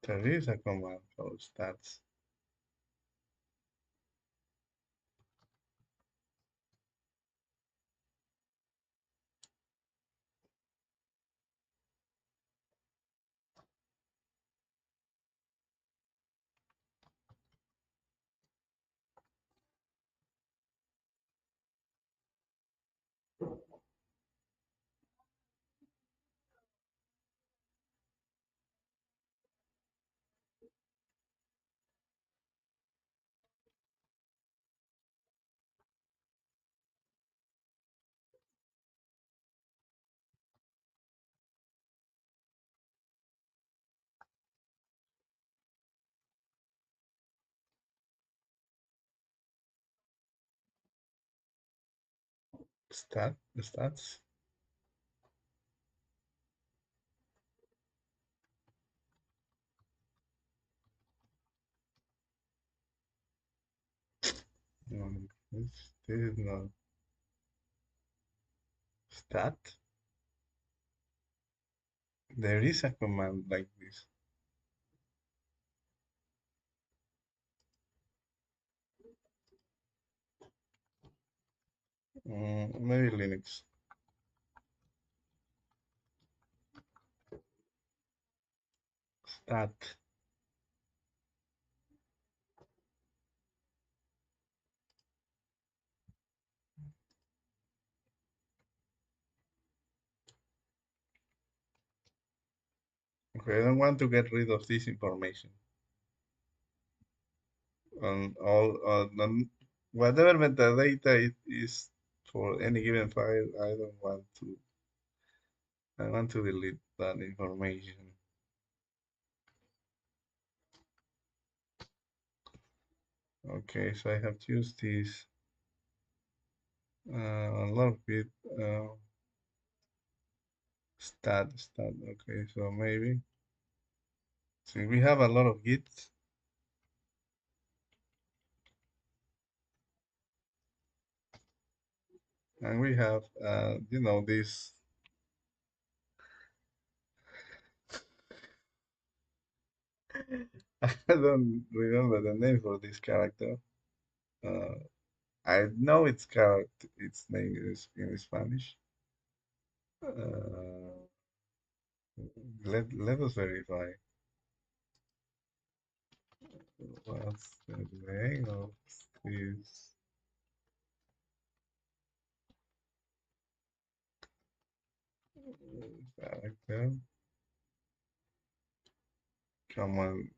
there is a command for stats. Stats. This is not stat. There is a command like this. Maybe Linux. Stat. Okay, I don't want to get rid of this information. All whatever metadata it is for any given file, I don't want to. I want to delete that information. Okay, so I have used this a lot bit stat. Okay, so maybe since we have a lot of gits and we have this I don't remember the name for this character. Uh, I know its character, its name is in Spanish. Uh, let us verify. What's the name of this character? Come on.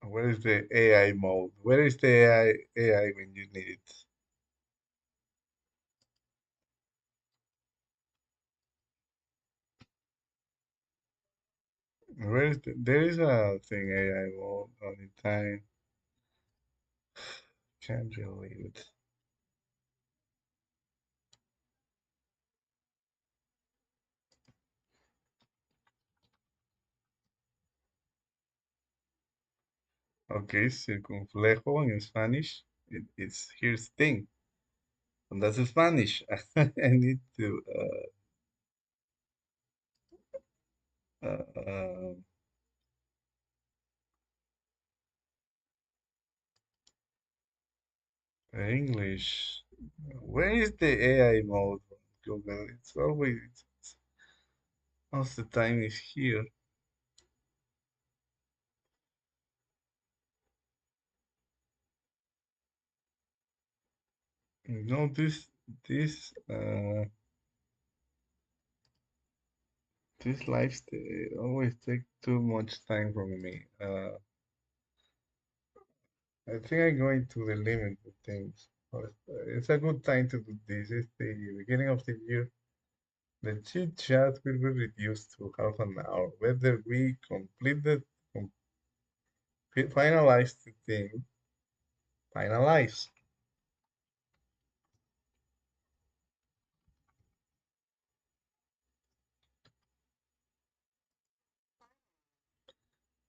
Where is the AI mode? Where is the AI when you need it? There is a thing AI mode all the time. Can't believe it. Okay, circunflejo in Spanish. It's here's thing. And that's Spanish. I need to uh, English. Where is the AI mode on Google? It's always most of the time is here. No, this life always take too much time from me. I think I'm going to the limit of things. It's a good time to do this. It's the beginning of the year. The chit chat will be reduced to half an hour. Whether we finalize the thing, finalize,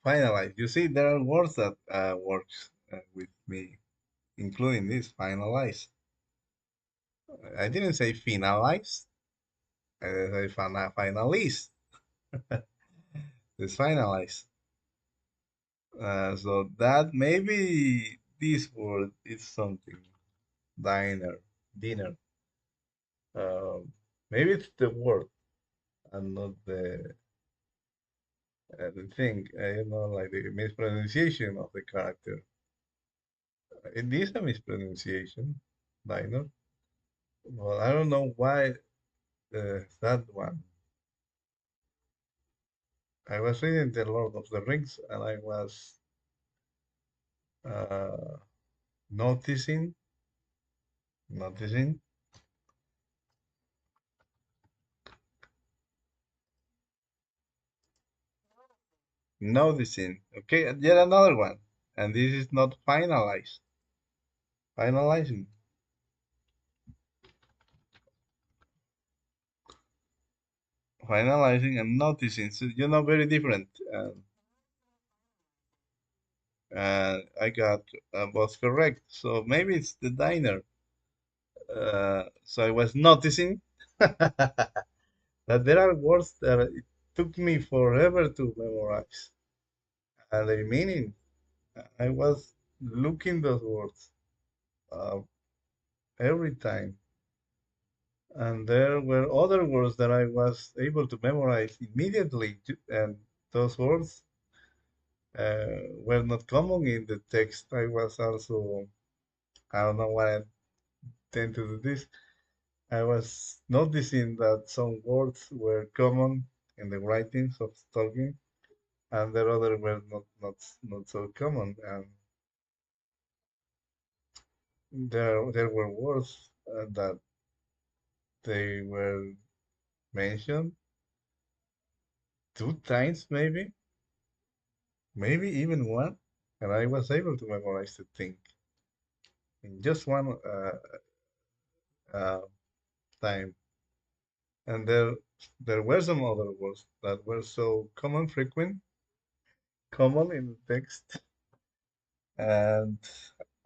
finalize. You see, there are words that works with me, including this finalize. I didn't say finalize. I say finalize. It's finalize. So that maybe this word is something. Diner, dinner. Maybe it's the word and not the thing. Like the mispronunciation of the character. It is a mispronunciation, diner. Well, I don't know why that one. I was reading The Lord of the Rings and I was uh, noticing, noticing, noticing. Okay, yet another one. And this is not finalized. Finalizing. Finalizing and noticing. So, very different. I got both correct. So maybe it's the diner. So I was noticing that there are words that it took me forever to memorize. And the meaning, I was looking those words uh, every time. And there were other words that I was able to memorize immediately. And those words were not common in the text. I was also, I don't know why I tend to do this. I was noticing that some words were common in the writings of Tolkien, and the other were not so common. And there were words that they were mentioned two times, maybe even one, and I was able to memorize the thing in just one uh, time. And there were some other words that were so common in the text, and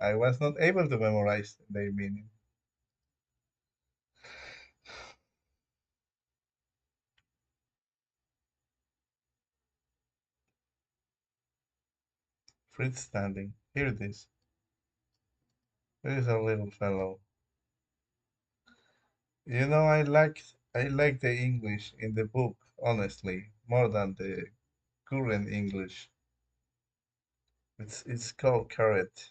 I was not able to memorize their meaning. Fritz standing. Here it is. There is a little fellow. I like the English in the book, honestly, more than the current English. It's called carrot.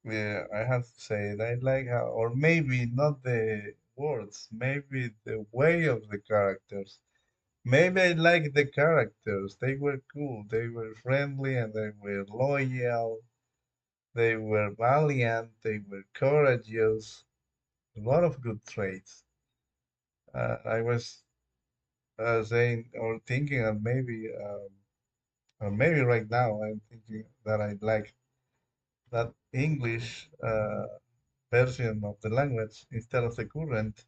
Yeah, I have to say it. I like how, or maybe not the words, maybe the way of the characters. Maybe I like the characters. They were cool. They were friendly and they were loyal. They were valiant. They were courageous. A lot of good traits. I was saying or thinking of maybe, or maybe right now I'm thinking that I like that English version of the language instead of the current.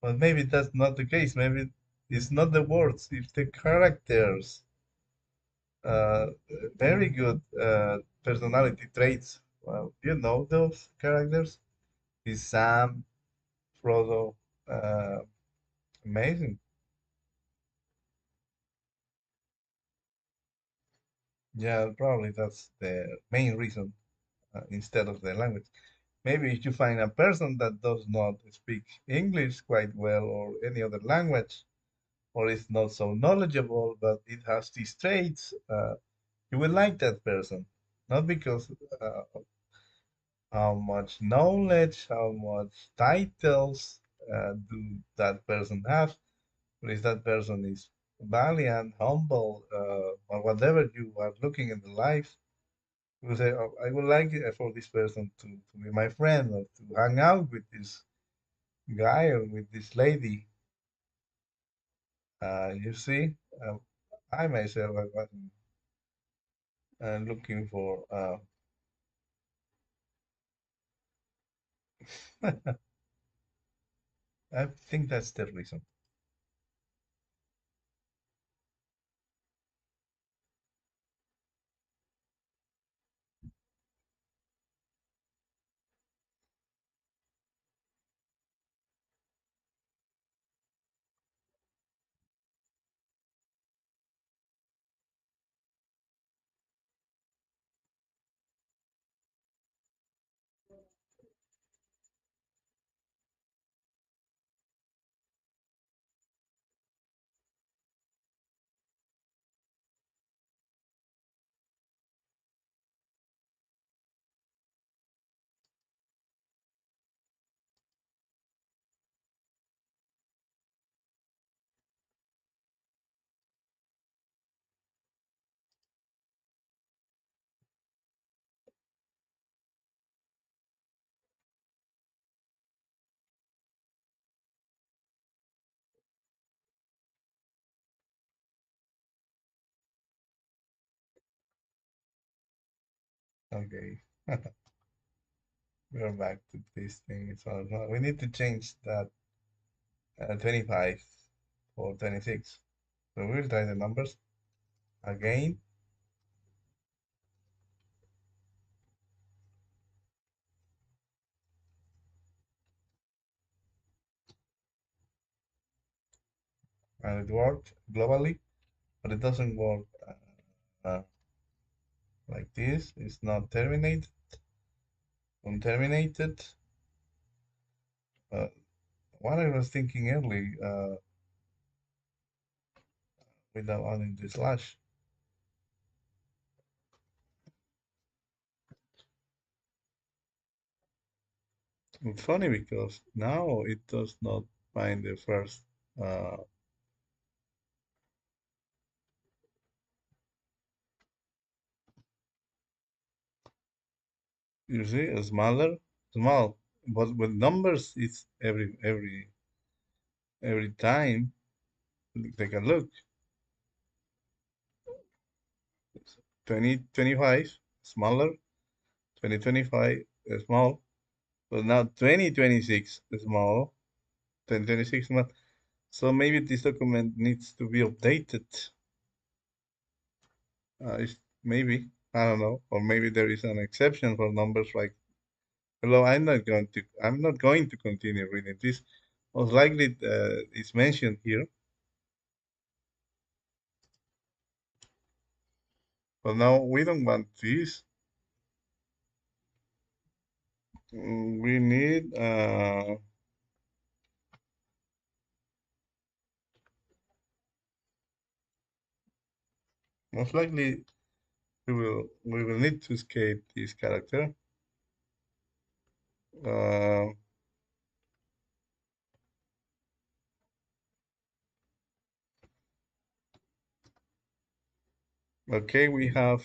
But maybe that's not the case. Maybe it's not the words, it's the characters. Uh, Very good personality traits. Well, you know those characters? Is Sam, Frodo, uh, amazing. Yeah, probably that's the main reason instead of the language. Maybe if you find a person that does not speak English quite well or any other language, or is not so knowledgeable, but it has these traits, you will like that person. Not because of how much knowledge, how much titles do that person have, but if that person is valiant, humble, or whatever you are looking in the life, you will say, oh, I would like for this person to be my friend or to hang out with this guy or with this lady. You see, uh, I myself I wasn't looking for. I think that's the reason. Okay, we're back to this thing. So we need to change that 25 for 26. So we'll try the numbers again, and it worked globally, but it doesn't work uh, like this. It's not terminated, unterminated. Uh, what I was thinking early without adding the slash. It's funny because now it does not find the first. Uh, you see, a small, but with numbers, it's every time. Take a look. 2025 smaller, 2025 small, but now 2026 small, 2026 small. So maybe this document needs to be updated. Maybe I don't know, or maybe there is an exception for numbers like. Hello, I'm not going to continue reading this. Most likely, it's mentioned here. But now we don't want this. We need most likely we will need to escape this character. Uh, okay, we have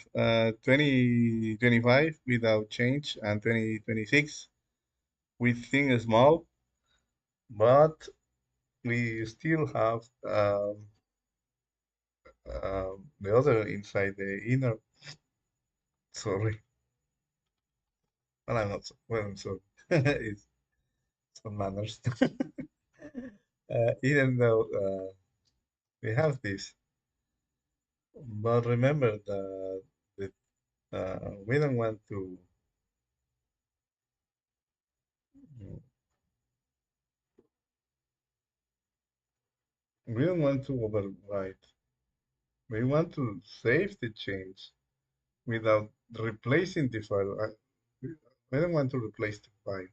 2025 without change and 2026 with things small, but we still have the other inside the inner. Sorry, well, I'm not. Well, I'm sorry. It's some manners. Even though we have this, but remember that we don't want to. We don't want to overwrite. We want to save the change without replacing the file. I don't want to replace the file.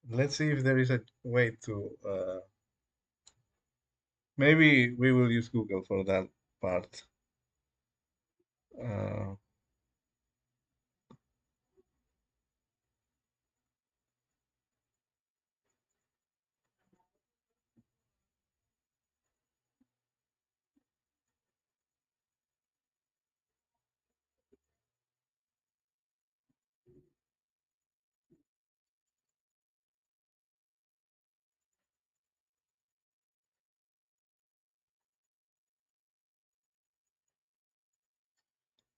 Let's see if there is a way to. Maybe we will use Google for that part. Uh,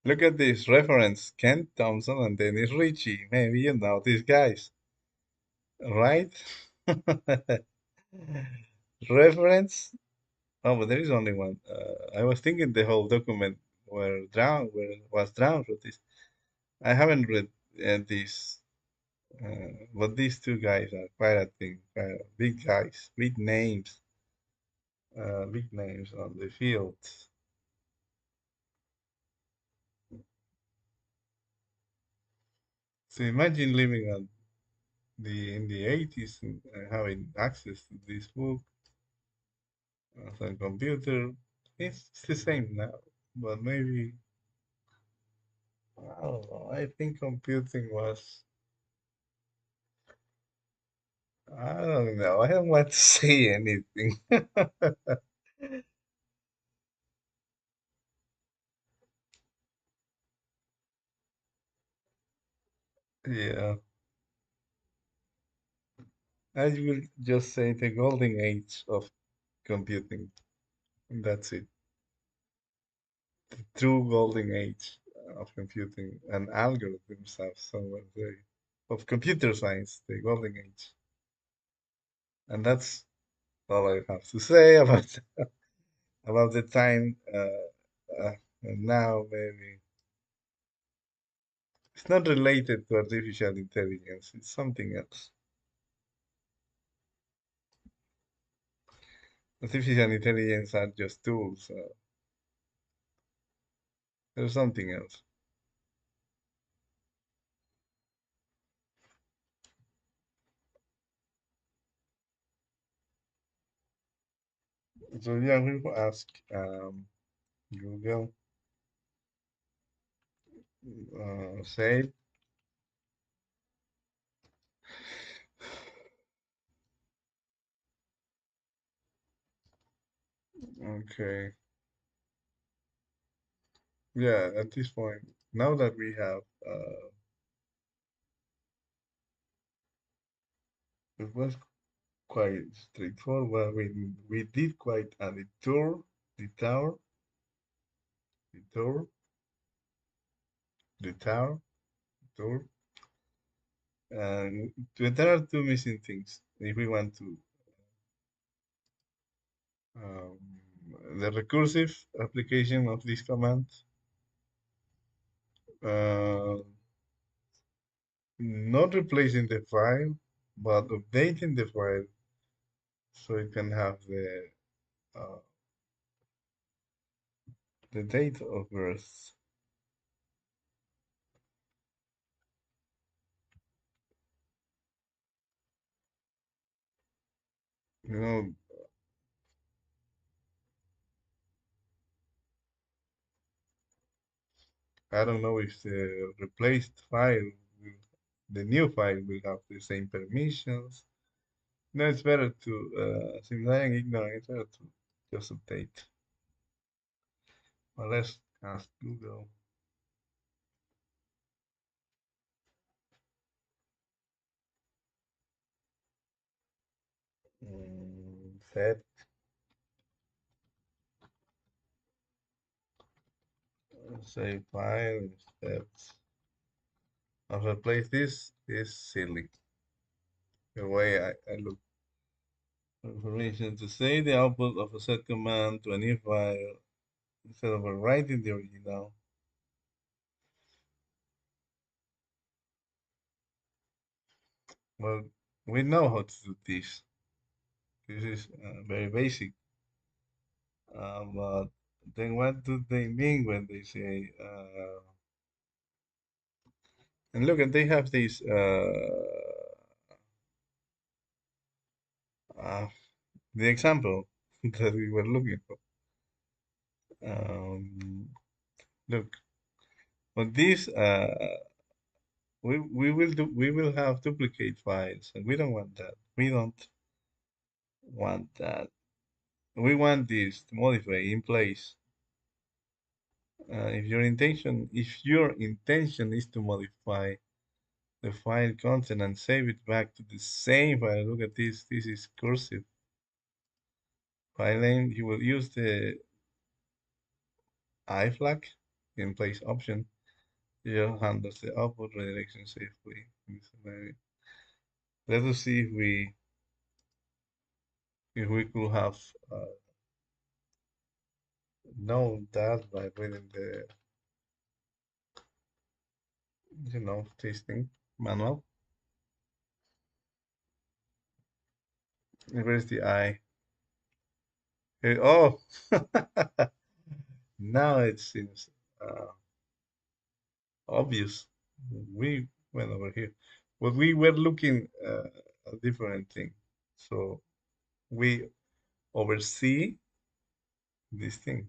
Look at this reference, Kent Thompson and Dennis Ritchie. Maybe you know these guys, right? Reference? Oh, but there is only one. I was thinking the whole document where was drowned for this. I haven't read this, but these two guys are quite a thing. Big guys, big names on the field. So imagine living on in the 80s and having access to this book as a computer. It's the same now, but maybe I don't know. I think computing was. I don't know. I don't want to say anything. Yeah, I will just say the golden age of computing. And that's it. True golden age of computing and algorithms have somewhere there of computer science, the golden age. And that's all I have to say about the time. And now maybe it's not related to artificial intelligence. It's something else. Artificial intelligence are just tools. There's something else. So yeah, we will ask Google, say, okay, yeah, at this point, now that we have, it was quite straightforward. We did quite a detour, detour, detour, detour, and there are two missing things if we want to. Um, the recursive application of this command, uh, not replacing the file, but updating the file so it can have uh, the date of birth. You know, I don't know if the replaced file, will, the new file will have the same permissions. No, it's better to, since I am ignorant, it's better to just update. Well, let's ask Google. Set, save file, steps. I'll replace this is silly. The way I look information to say the output of a set command to a new file instead of writing the original. Well, we know how to do this. This is very basic. But then what do they mean when they say, and look, and they have this, uh, the example that we were looking for. Look, on this, we will have duplicate files, and we don't want that. We don't want that. We want this to modify in place. If your intention is to modify the file content and save it back to the same file, look at this. This is cursive file name. You will use the I flag in place option. It handles the output redirection safely. Let us see if we could have known that by reading the testing manual. Where's the I? Oh, now it seems uh, obvious. We went over here, but we were looking a different thing. So we oversee this thing.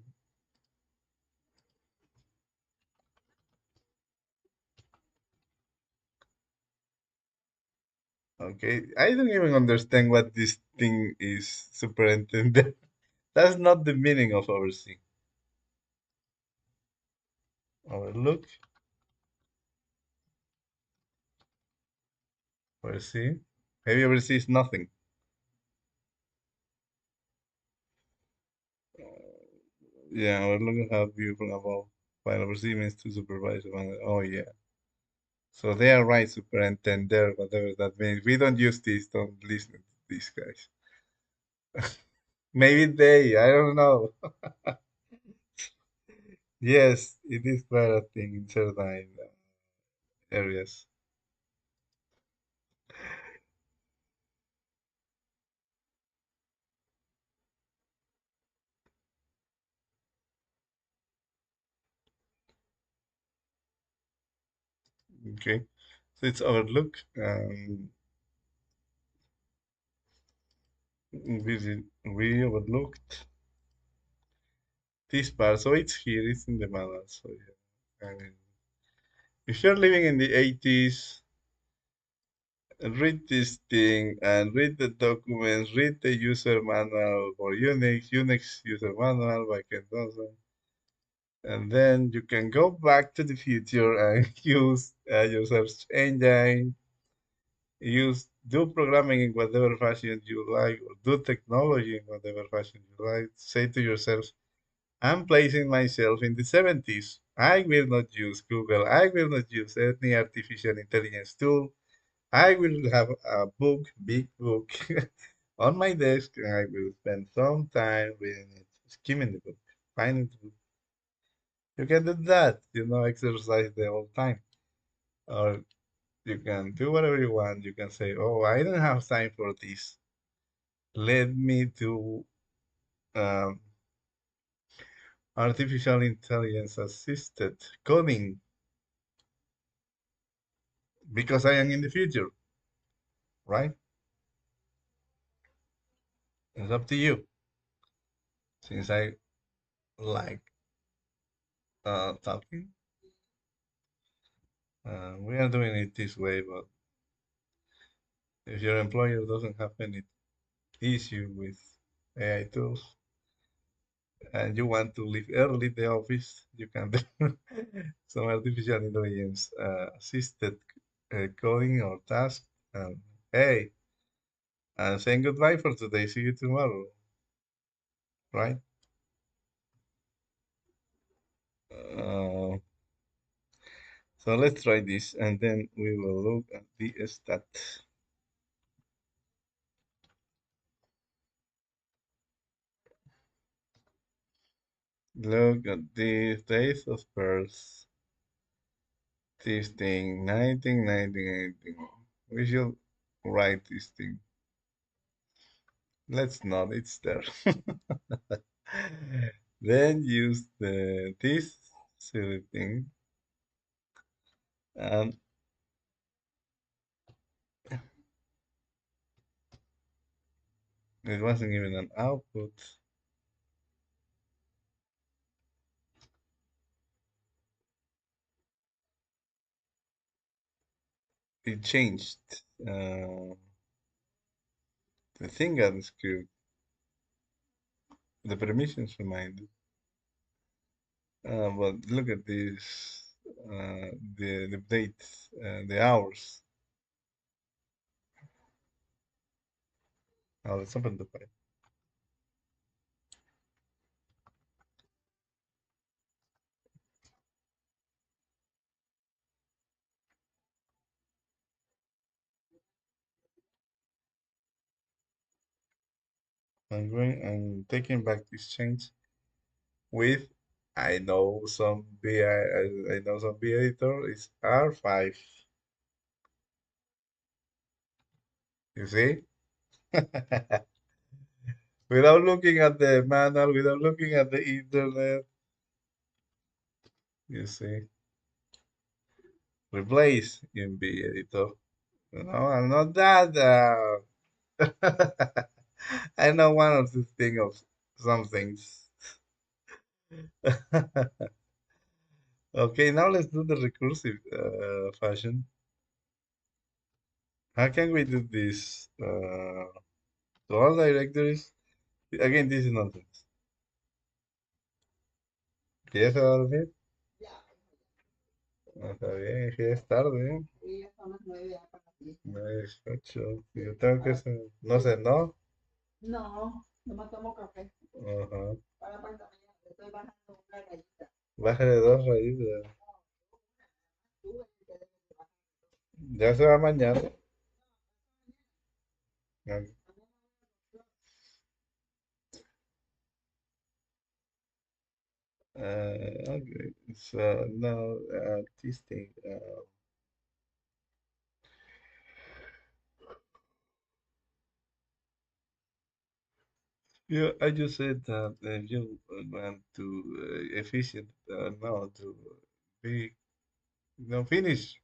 Okay, I don't even understand what this thing is, superintendent. That's not the meaning of oversee. Overlook, oversee. Maybe oversee is nothing. Yeah, overlook how view from above. While oversee means to supervise. Oh yeah. So they are right, superintendent, whatever that means. We don't use this. Don't listen to these guys. Maybe they. I don't know. Yes, it is quite a thing in certain areas. Okay, so it's overlook. We overlooked this part, so it's here. It's in the manual. So yeah, I mean, if you're living in the 80s, read this thing and read the documents, read the user manual for Unix user manual by Ken Thompson, and then you can go back to the future and use your search engine, do programming in whatever fashion you like, or do technology in whatever fashion you like. Say to yourself, I'm placing myself in the 70s. I will not use Google. I will not use any artificial intelligence tool. I will have a book, big book, on my desk, and I will spend some time reading it, skimming the book, finding the book. You can do that, exercise the whole time. Or you can do whatever you want. You can say, oh, I don't have time for this. Let me do um, artificial intelligence assisted coding because I am in the future, right? It's up to you. Since I like talking, we are doing it this way. But if your employer doesn't have any issue with AI tools and you want to leave early the office, you can do some artificial intelligence assisted coding or task. And hey, saying goodbye for today. See you tomorrow, right? Uh, so let's try this and then we will look at the stat. Look at the days of birth. This thing, 1919. We should write this thing. Let's not, it's there. Then use this silly thing and it wasn't even an output. It changed. Uh, the thing got screwed. The permissions reminded. But look at this. The dates, the hours. Now let's open the file. I'm taking back this change with I know some B editor is R5. You see? Without looking at the manual, without looking at the internet, you see. Replace in B editor. No, I'm not that. I know one or two things of some things. Okay, now let's do the recursive fashion. How can we do this? To all directories. Again, this is nonsense. ¿Quieres a dormir? Está bien, es que es tarde, ¿eh? 9:18. Yo tengo que hacer. No sé, ¿no? Ajá. Bájale dos rayitas. Ya se va mañana. Ah, okay. So now this thing. Yeah, I just said that you want to efficient now to be finish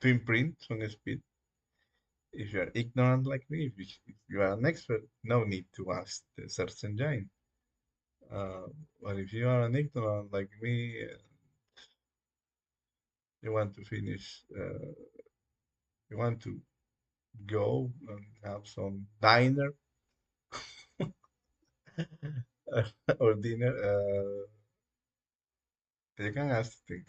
to imprint on speed. If you are ignorant like me, if you are an expert, no need to ask the search engine. Uh, but if you are an ignorant like me, you want to finish, you want to go and have some diner or dinner, you can ask the thing.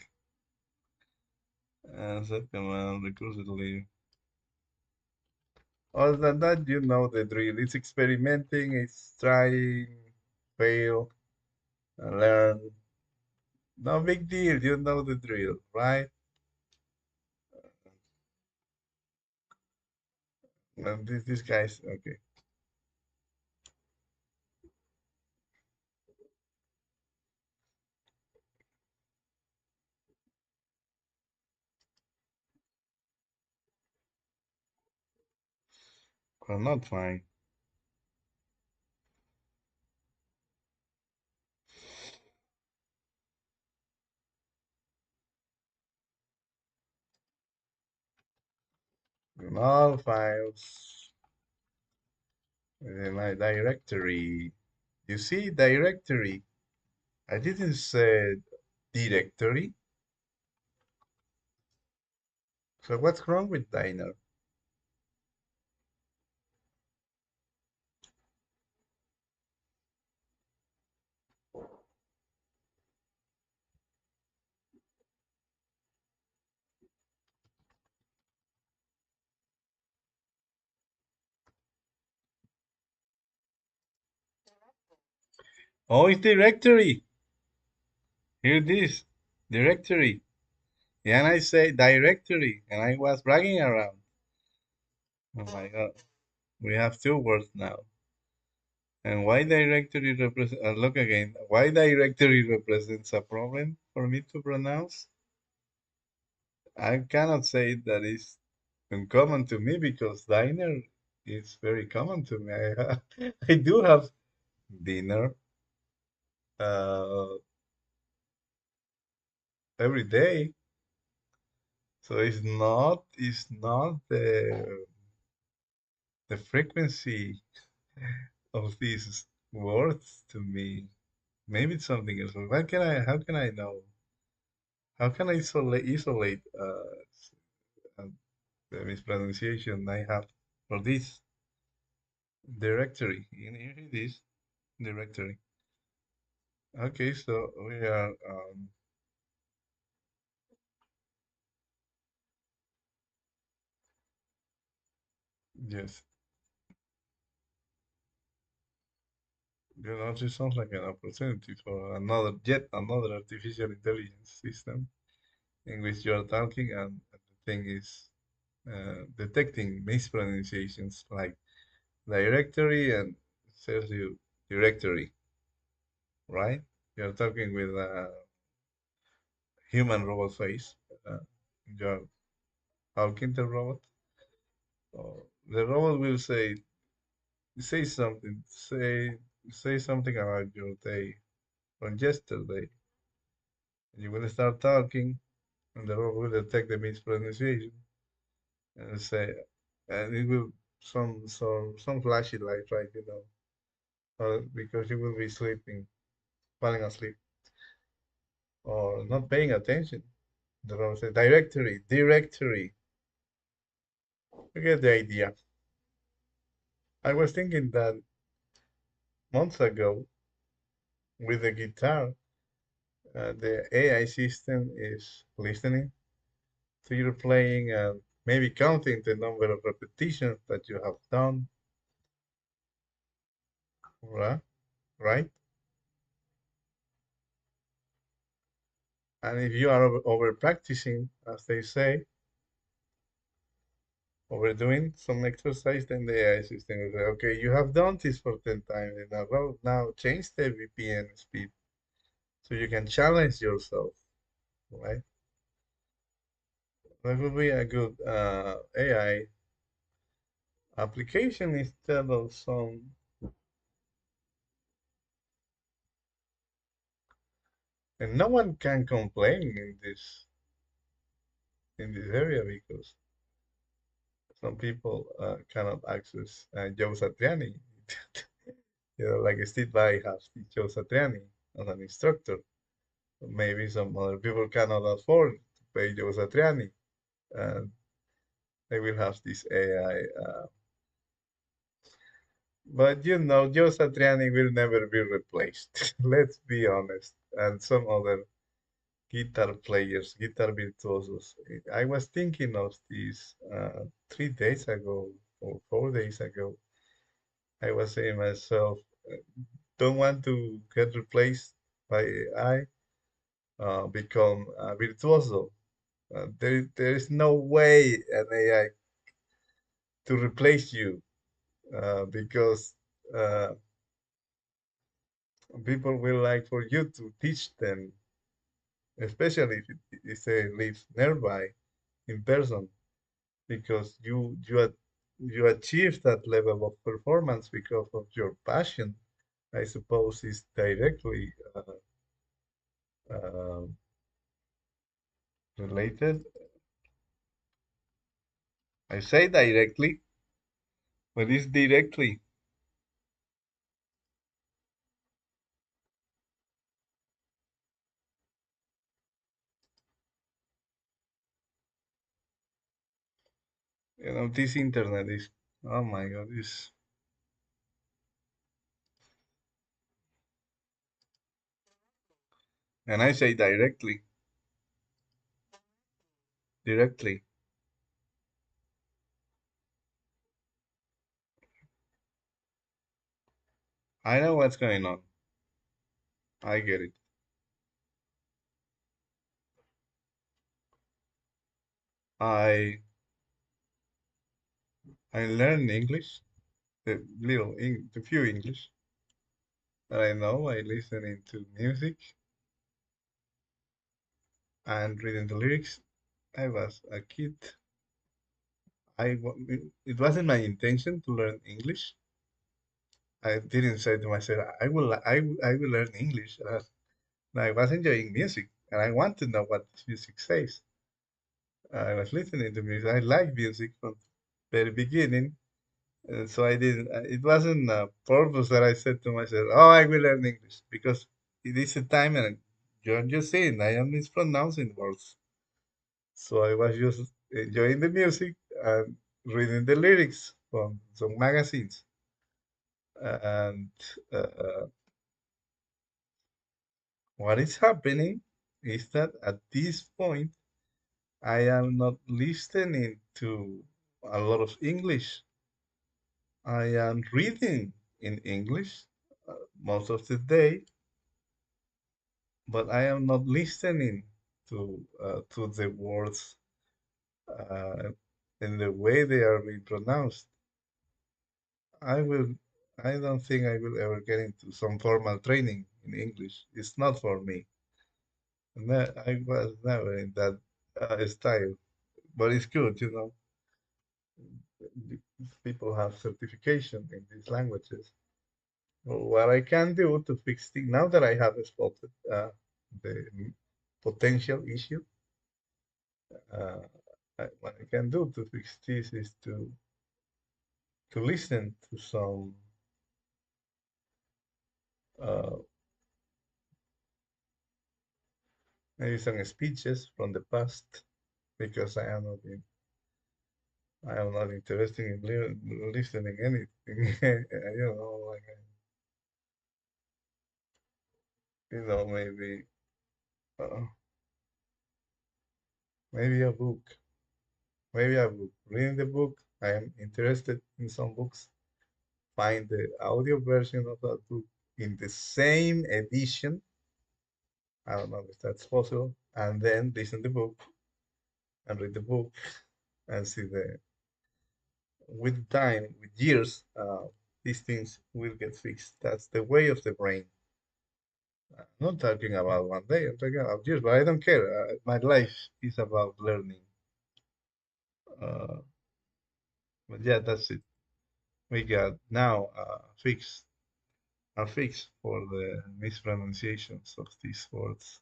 Set command recursively. Other than that, you know the drill. It's experimenting, it's trying, fail, and learn. No big deal. You know the drill, right? And this guy's okay. Well, not fine. in all files in my directory. You see, directory. I didn't say directory. So what's wrong with diner? Oh, it's directory. Here it is. Directory. Yeah, and I say directory, and I was bragging around. Oh my God. We have two words now. And why directory represent? Look again. Why directory represents a problem for me to pronounce? I cannot say that is uncommon to me because diner is very common to me. I do have dinner uh, every day, so it's not the frequency of these words to me. Maybe it's something else. But what can I? How can I know? How can I isolate uh, the mispronunciation I have for this directory? Here it is, directory. Okay, so we are yes. You know, this sounds like an opportunity for yet another artificial intelligence system in which you are talking and the thing is detecting mispronunciations like directory and says you directory, right? You're talking with a human robot face. Uh, you're talking to the robot. Or the robot will say something, say something about your day from yesterday. You will start talking, and the robot will detect the mispronunciation and say, and it will some flashy light, right? Because you will be sleeping, falling asleep, or not paying attention. The robot say directory, directory. You get the idea. I was thinking that months ago with the guitar, the AI system is listening to your playing and maybe counting the number of repetitions that you have done, right? Right? And if you are over practicing, as they say, overdoing some exercise, then the AI system will say, okay, you have done this for 10 times in a row. Now change the VPN speed so you can challenge yourself, right? That would be a good AI application instead of some, and no one can complain in this area because some people cannot access Joe Satriani. Like Steve Vai has Joe Satriani as an instructor. Maybe some other people cannot afford to pay Joe Satriani, and they will have this AI. But Joe Satriani will never be replaced. Let's be honest. And some other guitar players, guitar virtuosos. I was thinking of this 3 days ago or 4 days ago. I was saying myself, uh, don't want to get replaced by AI, become a virtuoso. There is no way an AI to replace you because uh, people will like for you to teach them, especially if they live nearby in person, because you achieve that level of performance because of your passion. I suppose is directly uh, related. I say directly, but it's directly. This internet is, oh my God, this, and I say directly, directly. I know what's going on. I get it. I I learn English, the few English that I know. I listen into music and reading the lyrics. I was a kid. It wasn't my intention to learn English. I didn't say to myself, I will learn English. I was enjoying music, and I want to know what this music says. I was listening to music. I like music from very beginning, so I didn't. It wasn't a purpose that I said to myself, "Oh, I will learn English," because it is a time, and you're just saying I am mispronouncing words. So I was just enjoying the music and reading the lyrics from some magazines. And uh, what is happening is that at this point, I am not listening to a lot of English. I am reading in English most of the day, but I am not listening to the words uh, in the way they are being pronounced. I will. I don't think I will ever get into some formal training in English. It's not for me. I was never in that style, but it's good, People have certification in these languages. Well, what I can do to fix things now that I have spotted the potential issue, uh, what I can do to fix this is to listen to uh, maybe some speeches from the past because I am not interested in listening anything. Like maybe uh, maybe a book, maybe a book. Reading the book, I am interested in some books. Find the audio version of that book in the same edition. I don't know if that's possible, and then listen the book and read the book and see the with time, with years, these things will get fixed. That's the way of the brain. I'm not talking about one day, I'm talking about years, but I don't care. My life is about learning. Uh, but yeah, that's it. We got now a fix for the mispronunciations of these words,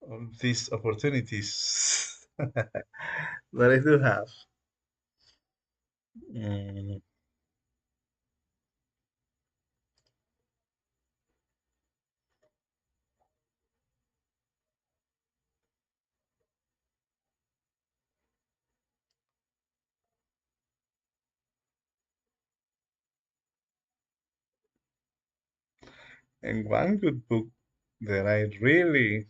of these opportunities that I do have. Mm. And one good book that I really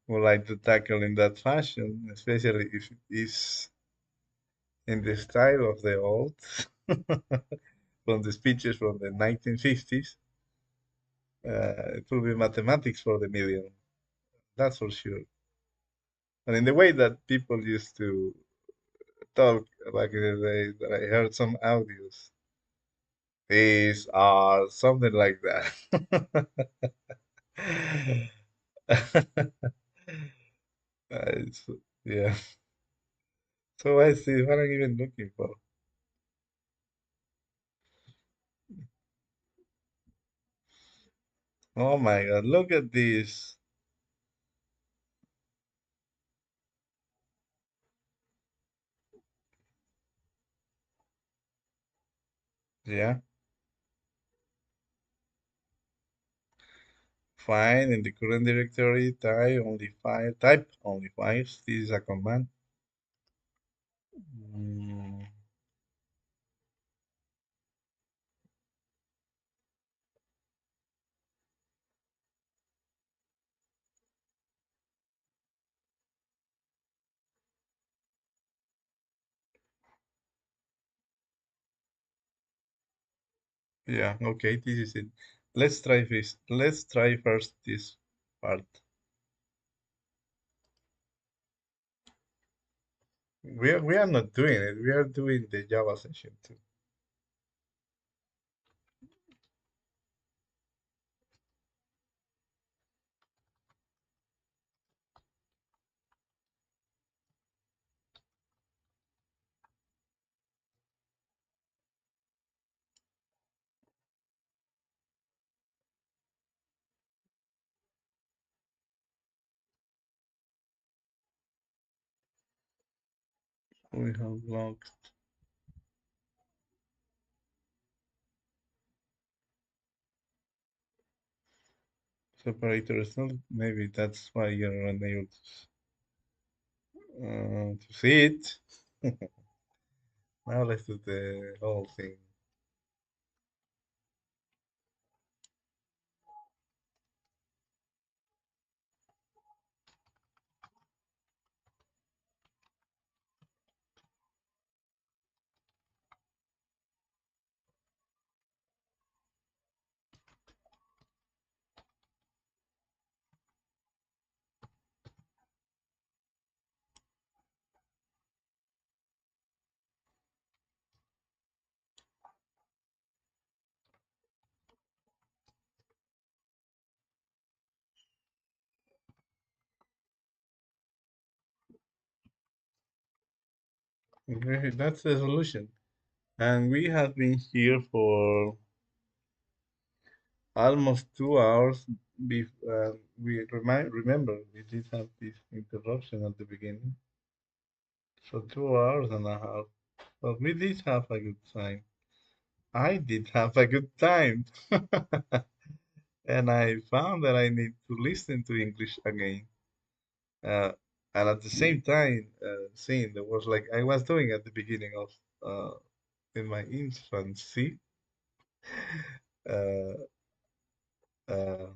would like to tackle in that fashion, especially if it is in the style of the old, from the speeches from the 1950s. It will be mathematics for the million, that's for sure. And in the way that people used to talk back in the day, that I heard some audios, these are something like that. It's, yeah. So I see what I'm even looking for. Oh my God, look at this. Yeah, fine. In the current directory, type only files. This is a command. Mm, yeah, okay, this is it. Let's try this. Let's try first this part. We are not doing it. We are doing the Java session too. We have logged separator is not. Maybe that's why you're unable to see it. Now let's do the whole thing. Okay, that's the solution. And we have been here for almost 2 hours. Remember we did have this interruption at the beginning, so 2 hours and a half. But we did have a good time. I did have a good time, and I found that I need to listen to English again. Uh, and at the same time, seeing that was like I was doing at the beginning of in my infancy. Uh, uh,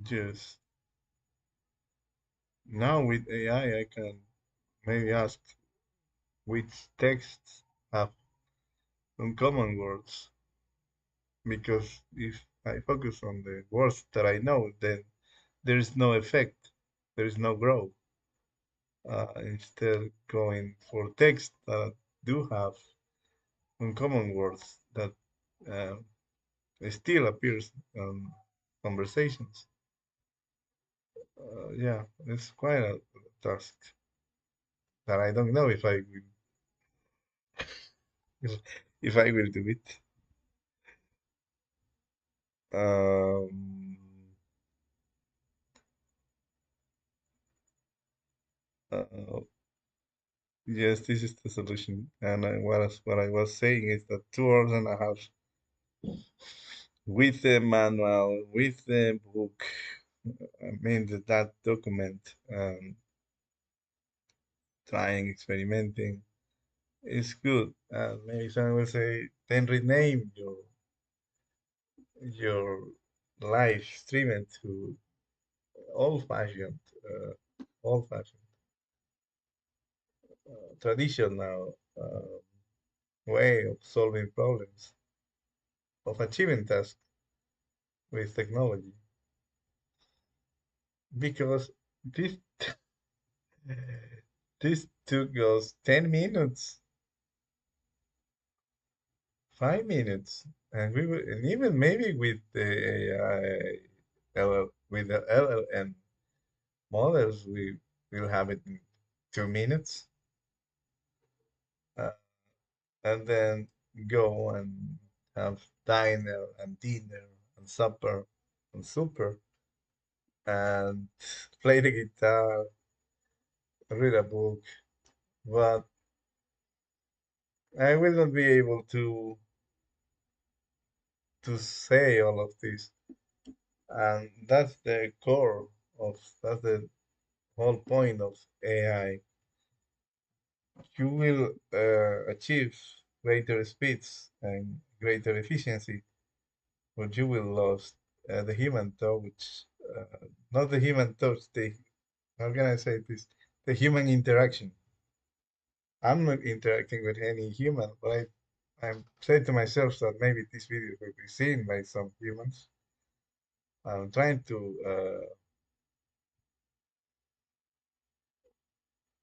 just now with AI, I can maybe ask which texts have uncommon words, because if I focus on the words that I know, then there is no effect, there is no growth. Instead, going for texts that do have uncommon words that uh, still appears on conversations. Yeah, it's quite a task that I don't know if, if I will do it. Um, uh, yes, this is the solution. And what I was saying is that 2 hours and a half with the manual, with the book, I mean that document, trying, experimenting is good. Maybe someone will say, then rename your live streaming to old-fashioned, old-fashioned, traditional way of solving problems, of achieving tasks with technology. Because this this took us 10 minutes, 5 minutes, and and even maybe with the AI, with the LLM models, we will have it in 2 minutes, uh, and then go and have diner and dinner and supper and super. and play the guitar, read a book, but I will not be able to say all of this. And that's the core of that's the whole point of AI. You will achieve greater speeds and greater efficiency, but you will lose the human touch. Not the human touch, the how can I say this? The human interaction. I'm not interacting with any human, but I'm saying to myself that maybe this video will be seen by some humans. I'm trying to.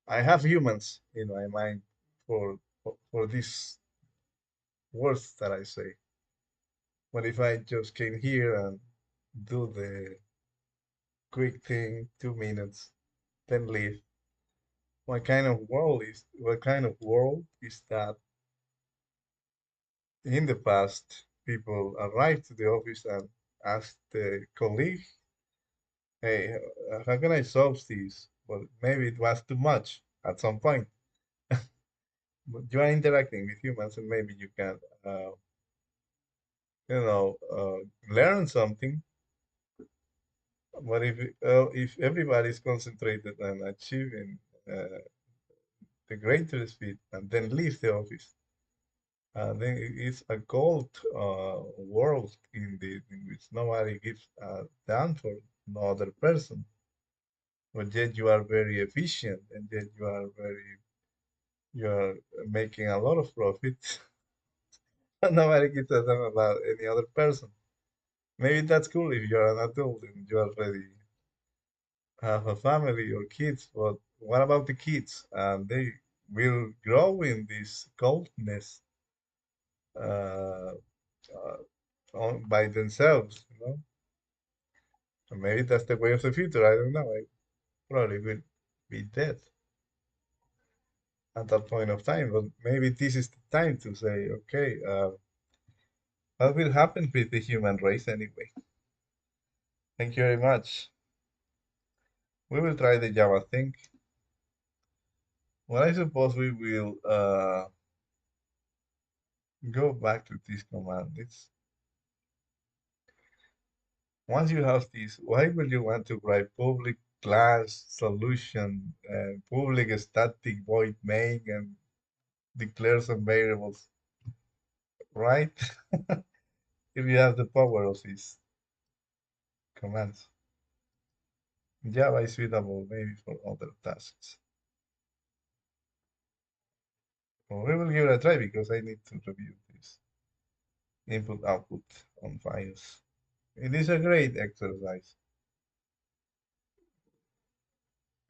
I have humans in my mind for these words that I say. What if I just came here and do the quick thing, 2 minutes, then leave? What kind of world is that? In the past, people arrived to the office and asked the colleague, "Hey, how can I solve this?" Well, maybe it was too much at some point. But you are interacting with humans, and maybe you can, learn something. But if everybody is concentrated on achieving uh, the greater speed and then leave the office, then it's a cold world in which nobody gives a damn for no other person. But yet you are very efficient, and yet you are making a lot of profit. And nobody gives a damn about any other person. Maybe that's cool if you're an adult and you already have a family or kids, but what about the kids? They will grow in this coldness uh, by themselves, you know? And maybe that's the way of the future. I don't know. I probably will be dead at that point of time, but maybe this is the time to say, okay, what will happen with the human race anyway? Thank you very much. We will try the Java thing. Well, I suppose we will go back to this command. It's once you have this, why will you want to write public class solution, public static void main, and declare some variables, right? If you have the power of these commands. Java is suitable maybe for other tasks. Well, we will give it a try because I need to review this input output on files. It is a great exercise.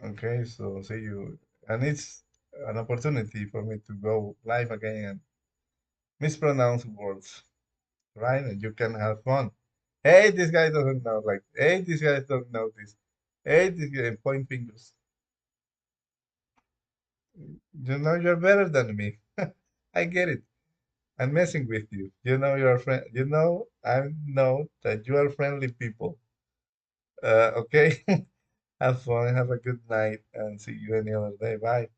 Okay, so see you, and it's an opportunity for me to go live again and mispronounce words, right? And you can have fun. Hey, this guy doesn't know, like, hey, this guy doesn't know this. Hey, this guy, and point fingers. You know you're better than me. I get it. I'm messing with you. You know you're a friend. You know I know that you are friendly people. Okay. Have fun. Have a good night, and see you any other day. Bye.